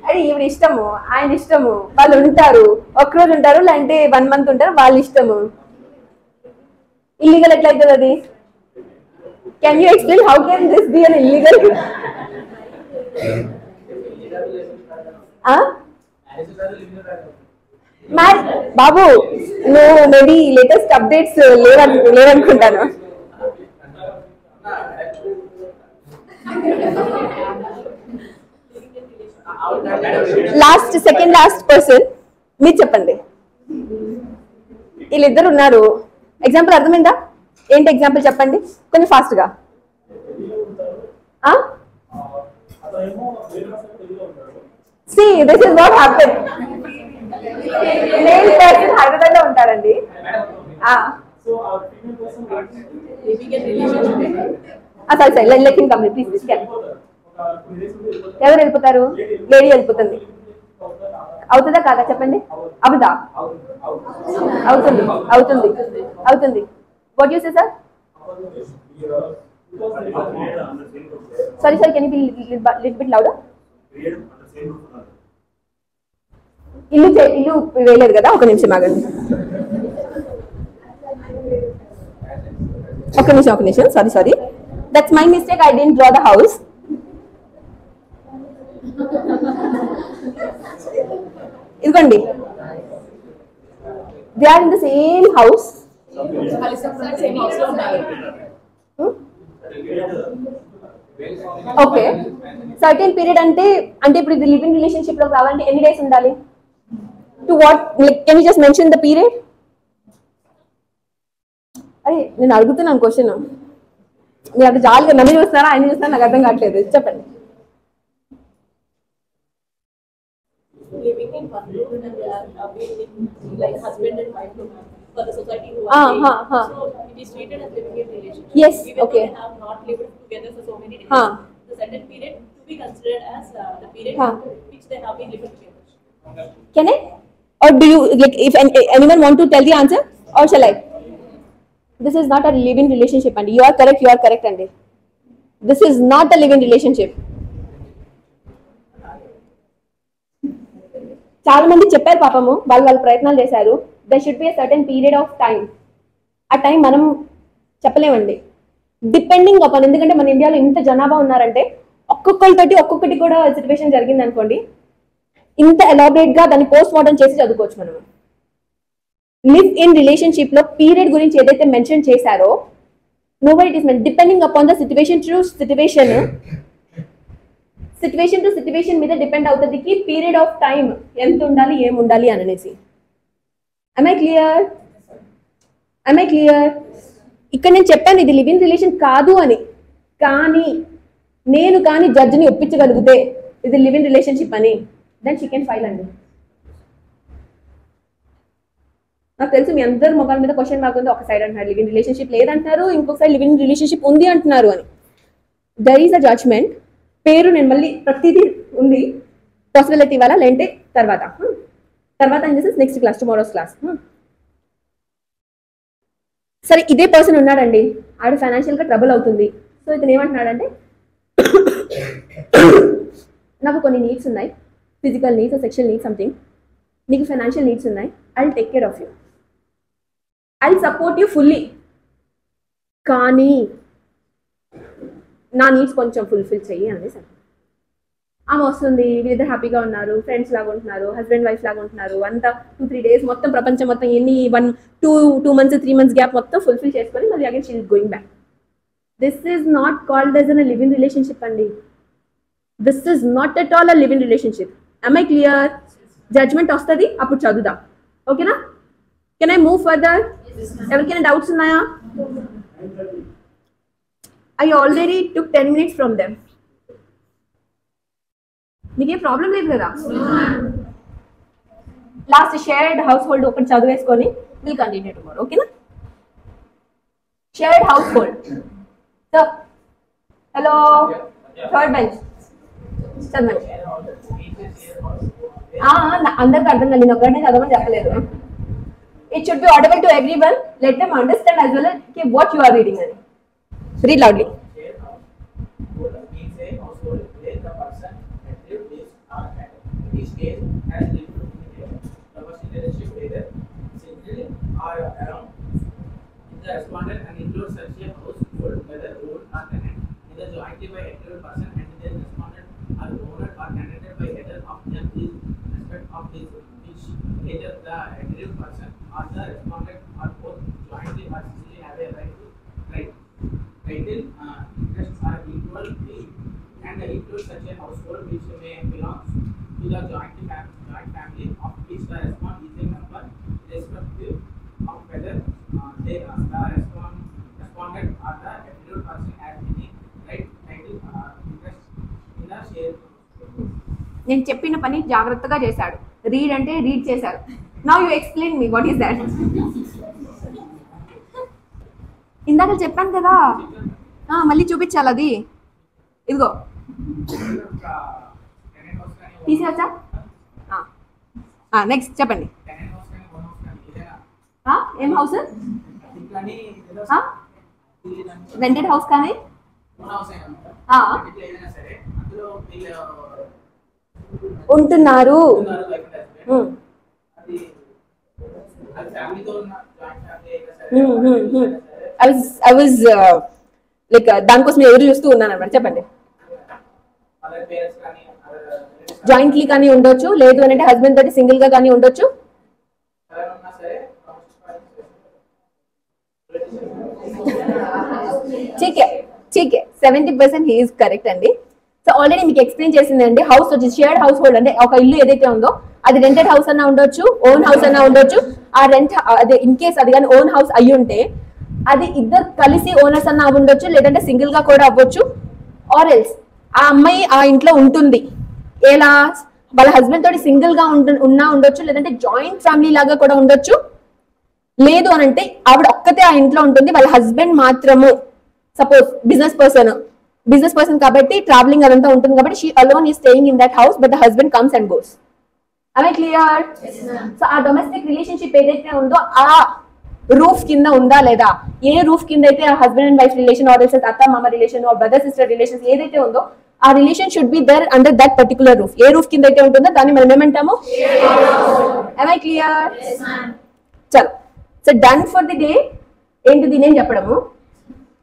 [SPEAKER 1] అది ఈవిడ ఇష్టము, ఆయన ఇష్టము, వాళ్ళు ఉంటారు, ఒక్కరోజు ఉంటారు, లేదంటే 1 month ఉంటారు, వాళ్ళ ఇష్టము. ఇల్లీగల్ ఎట్లా అవుతుంది అది? Can you explain how can this be an illegal? బాబు, నువ్వు మేబీ లేటెస్ట్ అప్డేట్స్ లేవనుకుంటాను. సెకండ్ లాస్ట్ పర్సన్ మీరు చెప్పండి. వీళ్ళిద్దరు ఉన్నారు. ఎగ్జాంపుల్ అర్థమైందా? ఏంటి ఎగ్జాంపుల్ చెప్పండి కొంచెం ఫాస్ట్ గా. See, this is what happened. Male person Hyderabad లో ఉంటారండి.
[SPEAKER 4] So our female person works.
[SPEAKER 1] సరే లెట్ హిమ్ కమ్ ప్లీజ్. ఎవరు వెళ్ళిపోతారు? లేడీ వెళ్ళిపోతుంది. అవుతుందా కాదా చెప్పండి? అవుదా? అవుతుంది. What you say sir? Sorry can you be little bit louder? ఇల్లు వేయలేదు కదా, ఒక నిమిషం ఆగండి. ఒక నిమిషం sorry that's my mistake. I didn't draw the house. ఇదిగోండి, they are in the same house. Okay, certain period అంటే ఇప్పుడు ఇది లివింగ్ రిలేషన్షిప్ లో రావాలంటే ఎన్ని డేస్ ఉండాలి? To what? Can you just mention the period? అరే నేను అడుగుతున్నాను క్వశ్చన్, మీరు అది జాలిగా నన్ను చూస్తున్నారా ఆయన చూస్తున్నారా నాకు అర్థం కావట్లేదు. చెప్పండి.
[SPEAKER 5] Living in one room and they are like husband and wife for the society who are staying. So it is treated as living in relationship.
[SPEAKER 1] Yes,
[SPEAKER 5] even
[SPEAKER 1] okay.
[SPEAKER 5] though they have not lived together for so many days. The certain period to be considered as the period which they have been living together.
[SPEAKER 1] Can I? Or do you like if anyone want to tell the answer or shall I? This is not a living relationship, and you are correct, and this is not a living relationship. చాలా మంది చెప్పారు పాపము, వాళ్ళు ప్రయత్నాలు చేశారు. They should be a certain period of time. ఆ time మనం చెప్పలేమండి, డిపెండింగ్ అపాన్. ఎందుకంటే మన ఇండియాలో ఇంత జనాభా ఉన్నారంటే ఒక్కొక్కరితోటి ఒక్కొక్కటి కూడా సిచ్యువేషన్ జరిగింది అనుకోండి, ఇంత ఎలాబరేట్ గా దాన్ని పోస్ట్ మార్టం చేసి చదువుకోవచ్చు మనం. లివ్ ఇన్ రిలేషన్షిప్ లో పీరియడ్ గురించి ఏదైతే మెన్షన్ చేశారో, nobody it is men depending upon the situation to situation మీద డిపెండ్ అవుతుంది కి పీరియడ్ ఆఫ్ టైం ఎంత ఉండాలి, ఏం ఉండాలి అనేసి. am I clear? ఇక్కడ నేను చెప్పాను ఇది లివ్ ఇన్ రిలేషన్ కాదు అని, కానీ నేను జడ్జిని ఒప్పించగలిగితే ఇది లివ్ ఇన్ రిలేషన్షిప్ అని, దెన్ షీ కెన్ ఫైల్ అండి. నాకు తెలుసు మీ అందరు మొగాల మీద క్వశ్చన్ మార్క్ ఉంది. ఒక సైడ్ అంటున్నారు లివ్ ఇన్ రిలేషన్షిప్ లేదంటున్నారు, ఇంకొక సైడ్ లివ్ ఇన్ రిలేషన్షిప్ ఉంది అంటున్నారు అని. There is a judgment. పేరు నేను మళ్ళీ ప్రతిదీ ఉంది, పాసిబిలిటీ ఇవ్వాలా లేంటే తర్వాత అని చేసి నెక్స్ట్ క్లాస్, టుమారోస్ క్లాస్. సరే ఇదే పర్సన్ ఉన్నాడండి, ఆడు ఫైనాన్షియల్ గా ట్రబుల్ అవుతుంది. సో ఇతను ఏమంటున్నాడంటే నాకు కొన్ని నీడ్స్ ఉన్నాయి, physical needs, sexual needs, something. నీకు ఫైనాన్షియల్ నీడ్స్ ఉన్నాయి, I will take care of you, I will support you fully, కానీ నా నీడ్స్ కొంచెం ఫుల్ఫిల్ చెయ్యి అనేసి. ఆమె వస్తుంది, వీళ్ళిద్దరు హ్యాపీగా ఉన్నారు, ఫ్రెండ్స్ లాగా ఉంటున్నారు, హస్బెండ్ వైఫ్ లాగా ఉంటున్నారు, అంతా 2-3 days మొత్తం ప్రపంచం మొత్తం ఎన్ని 1-2 months 3 months గ్యాప్ మొత్తం ఫుల్ఫిల్ చేసుకొని మళ్ళీ again she is going back. This is not called as an live in relationship అండి. This is not at all a live in relationship. am I clear? Judgment వస్తుంది అప్పుడు చదువుదాం, ఓకేనా? Can I move further? ఎవరికైనా doubts ఉన్నాయా? I already took 10 minutes from them. మీకే problem లేదు కదా? లాస్ట్ షేర్డ్ హౌస్ హోల్డ్ ఒకటి చదివేసుకొని విల్ కంటిన్యూ టుమారో, ఓకేనా? Shared house hold. So hello, third bench చదవండి. అందరికి అర్థం కాదు, నేను ఒకటే చదవమని చెప్పలేదు. It should be audible to everyone. Let them understand as well as what you are reading. Read loudly.
[SPEAKER 6] The respondent and include such a household, whether owned or tenant, either jointly by either person, and the respondent are owned or tenanted by either of them in respect of his, which either the aggrieved person or the respondent or both jointly or severally have a right to title interests are equal, and include such a household which may belong to the joint family of which the respondent is a member, irrespective of whether the respondent or the aggrieved person has any right, title, interest in the share.
[SPEAKER 1] నేను చెప్పిన పని జాగ్రత్తగా చేశాడు. Read అంటే read చేశారు. Now you explain me what is that. ఇందాక చెప్పాను కదా, మళ్ళీ చూపించాలి అది. ఇదిగో తీసేవచ్చా? నెక్స్ట్ చెప్పండి. ఏం హౌస్? రెంటెడ్ హౌస్ కానీ ఉంటున్నారు. I was like దానికోసం ఎదురు చూస్తూ ఉన్నాను అన్నమాట. చెప్పండి. జాయింట్లీ కానీ ఉండొచ్చు, లేదు అని అంటే హస్బెండ్ తోటి సింగిల్ గా కానీ ఉండొచ్చు. ठीक है 70% he is correct అండి. సో ఆల్రెడీ మీకు ఎక్స్ప్లెయిన్ చేసిందండి. హౌస్ వచ్చి షేర్డ్ హౌస్ హోల్డ్ అంటే ఒక ఇల్లు ఏదైతే ఉందో అది రెంటెడ్ హౌస్ అన్నా ఉండొచ్చు, ఓన్ హౌస్ అన్నా ఉండొచ్చు. ఆ రెంట్ అదే ఇన్ కేస్ అది కానీ ఓన్ హౌస్ అయ్యి ఉంటే అది ఇద్దరు కలిసి ఓనర్స్ అన్నా ఉండొచ్చు, లేదంటే సింగిల్ గా కూడా అవ్వచ్చు. ఆర్ ఎల్స్ ఆ అమ్మాయి ఆ ఇంట్లో ఉంటుంది, ఎలా వాళ్ళ హస్బెండ్ తోటి సింగిల్ గా ఉన్నా ఉండొచ్చు, లేదంటే జాయింట్ ఫ్యామిలీ లాగా కూడా ఉండొచ్చు. లేదు అని అంటే ఆవిడ ఒక్కతే ఆ ఇంట్లో ఉంటుంది, వాళ్ళ హస్బెండ్ మాత్రము సపోజ్ బిజినెస్ పర్సన్ కాబట్టి ట్రావెలింగ్ అదంతా ఉంటుంది కాబట్టి she alone is staying in that house but the husband comes and goes. Am I clear? So ఆ డొమెస్టిక్ రిలేషన్షిప్ ఏదైతే ఉందో ఆ రూఫ్ కింద ఉందా లేదా, ఏ రూఫ్ కింద అయితే ఆ husband and wife relation or అత్త మామ relation or brother sister relations ఏదైతే ఉందో ఆ relation should be there under that particular roof. ఏ రూఫ్ కింద అయితే ఉంటుందో దాన్ని మనం ఏమంటాము? Am I clear? చలో, so done for the day. ఏంటిది నేను చెప్పడము.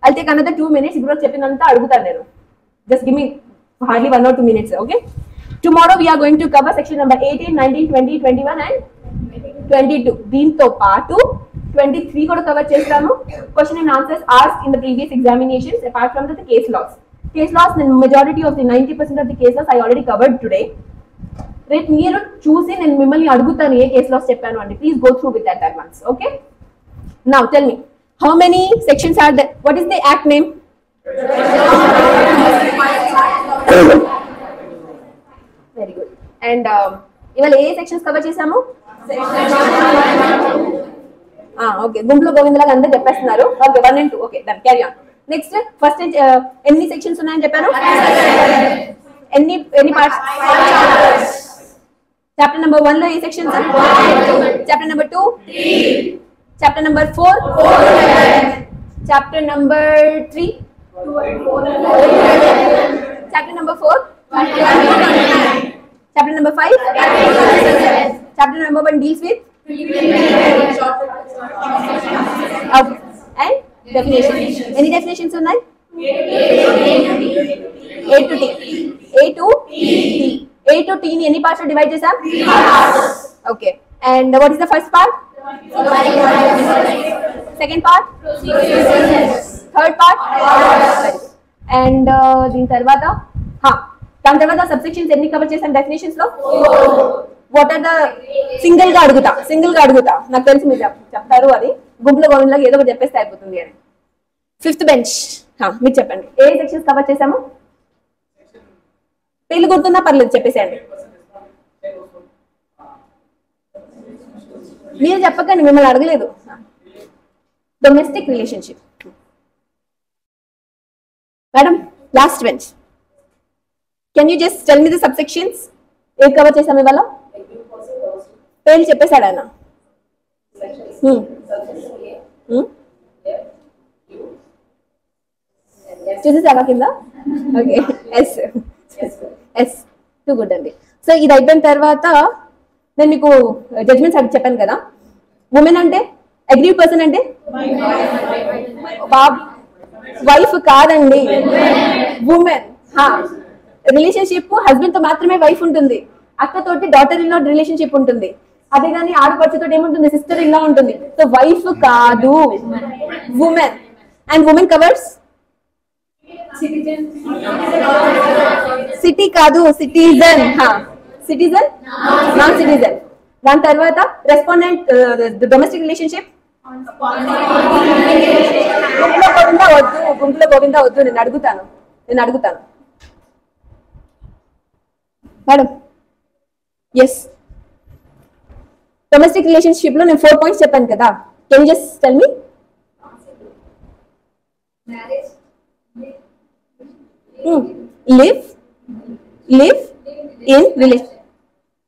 [SPEAKER 1] I'll take another 2 minutes. ఇప్పుడు చెప్పినంత అడుగుతాను నేను. Just give me hardly 1 or 2 minutes. Okay. Tomorrow we are going to cover section number 18, 19, 20, 21 and 22. దీంతో పాటు 23 కూడా కవర్ చేస్తాము. Question and answers asked in the previous examinations apart from the case laws. Case laws, the majority of the 90% of the case laws I already covered today. రేపు మీరు చూసి నేను మిమ్మల్ని అడుగుతాను ఏ కేస్ లాస్ చెప్పాను అండి. Please go through with that once. Okay. Now tell me how many sections are there? What is the act name? Very good. And ఇవాళ ఏ సెక్షన్స్ కవర్ చేసాము? ఓకే, గుంపులో గోవిందలాగా అందరూ చెప్పేస్తున్నారు. Okay, 1 and 2. Okay, done, carry on. Next first ఎన్ని sections ఉన్నాయని చెప్పాను? ఎన్ని పార్ట్స్? చాప్టర్ నెంబర్ 1 లో ఏ సెక్షన్స్? Chapter number 2, chapter number 4, chapter number 3, chapter number 4, chapter number 5, chapter number 1 deals with and definition. Any definitions ఉన్నాయి? A to T ని ఎన్ని పార్ట్స్ లో డివైడ్ చేసాం? Okay. And what is the first part? Second part? Third part? And దీని తర్వాత దాని తర్వాత subsections ఎన్ని కవర్ చేసాం డెఫినేషన్స్ లో? వాట్ ఆర్ ద సింగిల్ గా అడుగుతా నాకు తెలిసి మీరు చెప్తారు. అది గుంపులో గోవిందలాగా ఏదో ఒకటి చెప్పేస్తే అయిపోతుంది అని. 5th bench మీరు చెప్పండి ఏ సెక్షన్స్ కవర్ చేసాము? పేర్లు గుర్తుందా? పర్లేదు చెప్పేసేయండి. మీరు చెప్పకండి, మిమ్మల్ని అడగలేదు. Domestic relationship. Madam last bench, can you just tell me the subsections? ఏది కవర్ చేసాం ఇవాళ? పేర్లు చెప్పేశాడు ఆయన. చూసేసావా కింద? ఓకే, ఎస్ టూ గుడ్ అండి. సో ఇది అయిపోయిన తర్వాత నేను మీకు జడ్జ్మెంట్స్ అది చెప్పాను కదా. ఉమెన్ అంటే అగ్రీవ్ పర్సన్ అంటే వైఫ్ కాదండి, ఉమెన్. రిలేషన్షిప్ హస్బెండ్ తో మాత్రమే వైఫ్ ఉంటుంది, అక్కతోటి డాటర్ ఇన్ లా రిలేషన్షిప్ ఉంటుంది. అదే కానీ ఆడపడుచుతో ఏముంటుంది? సిస్టర్ ఇన్ లా ఉంటుంది. సో వైఫ్ కాదు, women. And women covers city కాదు, సిటిజన్. Citizen, non citizen. దాని తర్వాత రెస్పాండెంట్ డొమెస్టిక్ రిలేషన్షిప్. గుంపులో గోవిందా వద్దు, నేను అడుగుతాను మేడం. ఎస్, డొమెస్టిక్ రిలేషన్షిప్ లో నేను 4 పాయింట్స్ చెప్పాను కదా, can just tell me?
[SPEAKER 3] Marriage.
[SPEAKER 1] Live in relation.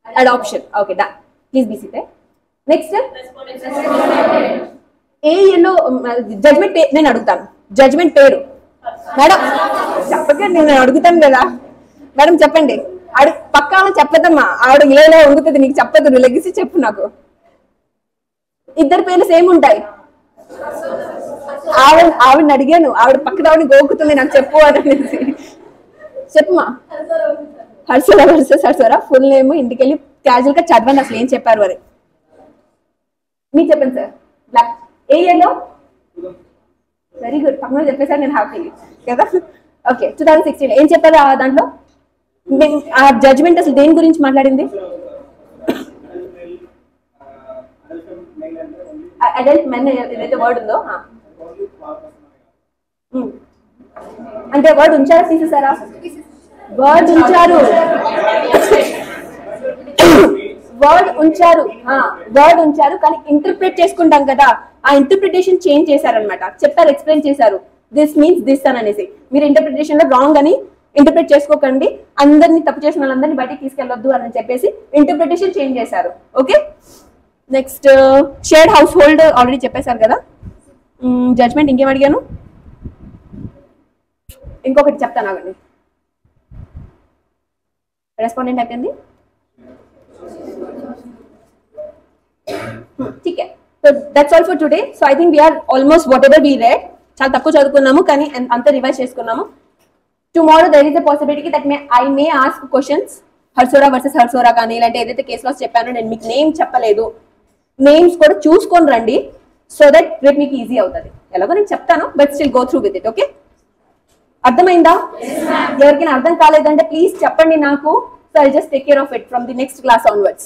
[SPEAKER 1] Adoption. Okay, done. Please be seated. Next. ఏలో జడ్జ్మెంట్ నేను అడుగుతాను. జడ్జ్మెంట్ పేరు మేడం చెప్పకండి, నేను అడుగుతాను కదా మేడం చెప్పండి. పక్కా చెప్పదమ్మా, ఆవిడ ఇలా వంగుతుంది, నీకు చెప్పదు, నువ్వు లెగిసి చెప్పు నాకు. ఇద్దరు పేర్లు సేమ్ ఉంటాయి. ఆవిడని అడిగాను, ఆవిడ పక్కన ఆవిడని గోకుతుంది నాకు చెప్పు అనేసి. చెప్పుమా. హర్షోరా వర్సెస్ హర్షోరా. ఫుల్ నేమ్ ఇంటికెళ్ళి క్యాజువల్ గా చదవండి అసలు ఏం చెప్పారు అని. మీకు చెప్పండి సార్. బ్లాక్ ఏ ఇయర్లో? వెరీ గుడ్, పక్కన చెప్పేసారు, నేను హ్యాపీ కదా. ఓకే 2016 ఏం చెప్పారు దాంట్లో? ఆ జడ్జ్మెంట్ అసలు దేని గురించి మాట్లాడింది? అడల్ట్ మెన్ ఏదైతే వర్డ్ ఉందో అంటే వర్డ్ ఉంచారా తీసేసారా? వర్డ్ ఉంచారు, వర్డ్ ఉంచారు కానీ ఇంటర్ప్రిట్ చేసుకుంటాం కదా, ఆ ఇంటర్ప్రిటేషన్ చేంజ్ చేశారనమాట. చెప్పారు, ఎక్స్ప్లెయిన్ చేశారు, దిస్ మీన్స్ దిస్ అని అనేసి. మీరు ఇంటర్ప్రిటేషన్ లో రాంగ్ అని ఇంటర్ప్రిట్ చేసుకోకండి, అందరినీ తప్పు చేసిన వాళ్ళందరినీ బయటికి తీసుకెళ్లొద్దు అని చెప్పేసి ఇంటర్ప్రిటేషన్ చేంజ్ చేశారు. Okay next shared house hold already చెప్పేశారు కదా. జడ్జ్మెంట్ ఇంకేం అడిగాను? ఇంకొకటి చెప్తాను ఆగండి. రెస్పాండెంట్ అయిపోయింది. ठीक है, so that's all for today. So I think we are almost whatever we read చాలా తక్కువ చదువుకున్నాము కానీ అంత రివైజ్ చేసుకున్నాము. Tomorrow there is a possibility that I may ask questions Harsora versus Harsora కానీ ఇలాంటి ఏదైతే కేసు లాస్ చెప్పానో నేను మీకు నేమ్ చెప్పలేదు, నేమ్స్ కూడా చూసుకొని రండి సో దట్ రేపు మీకు ఈజీ అవుతుంది. ఎలాగో నేను చెప్తాను but still go through with it. Okay అర్థమైందా? ఎవరికైనా అర్థం కాలేదంటే ప్లీజ్ చెప్పండి నాకు. So I'll just take care of it from the next class onwards.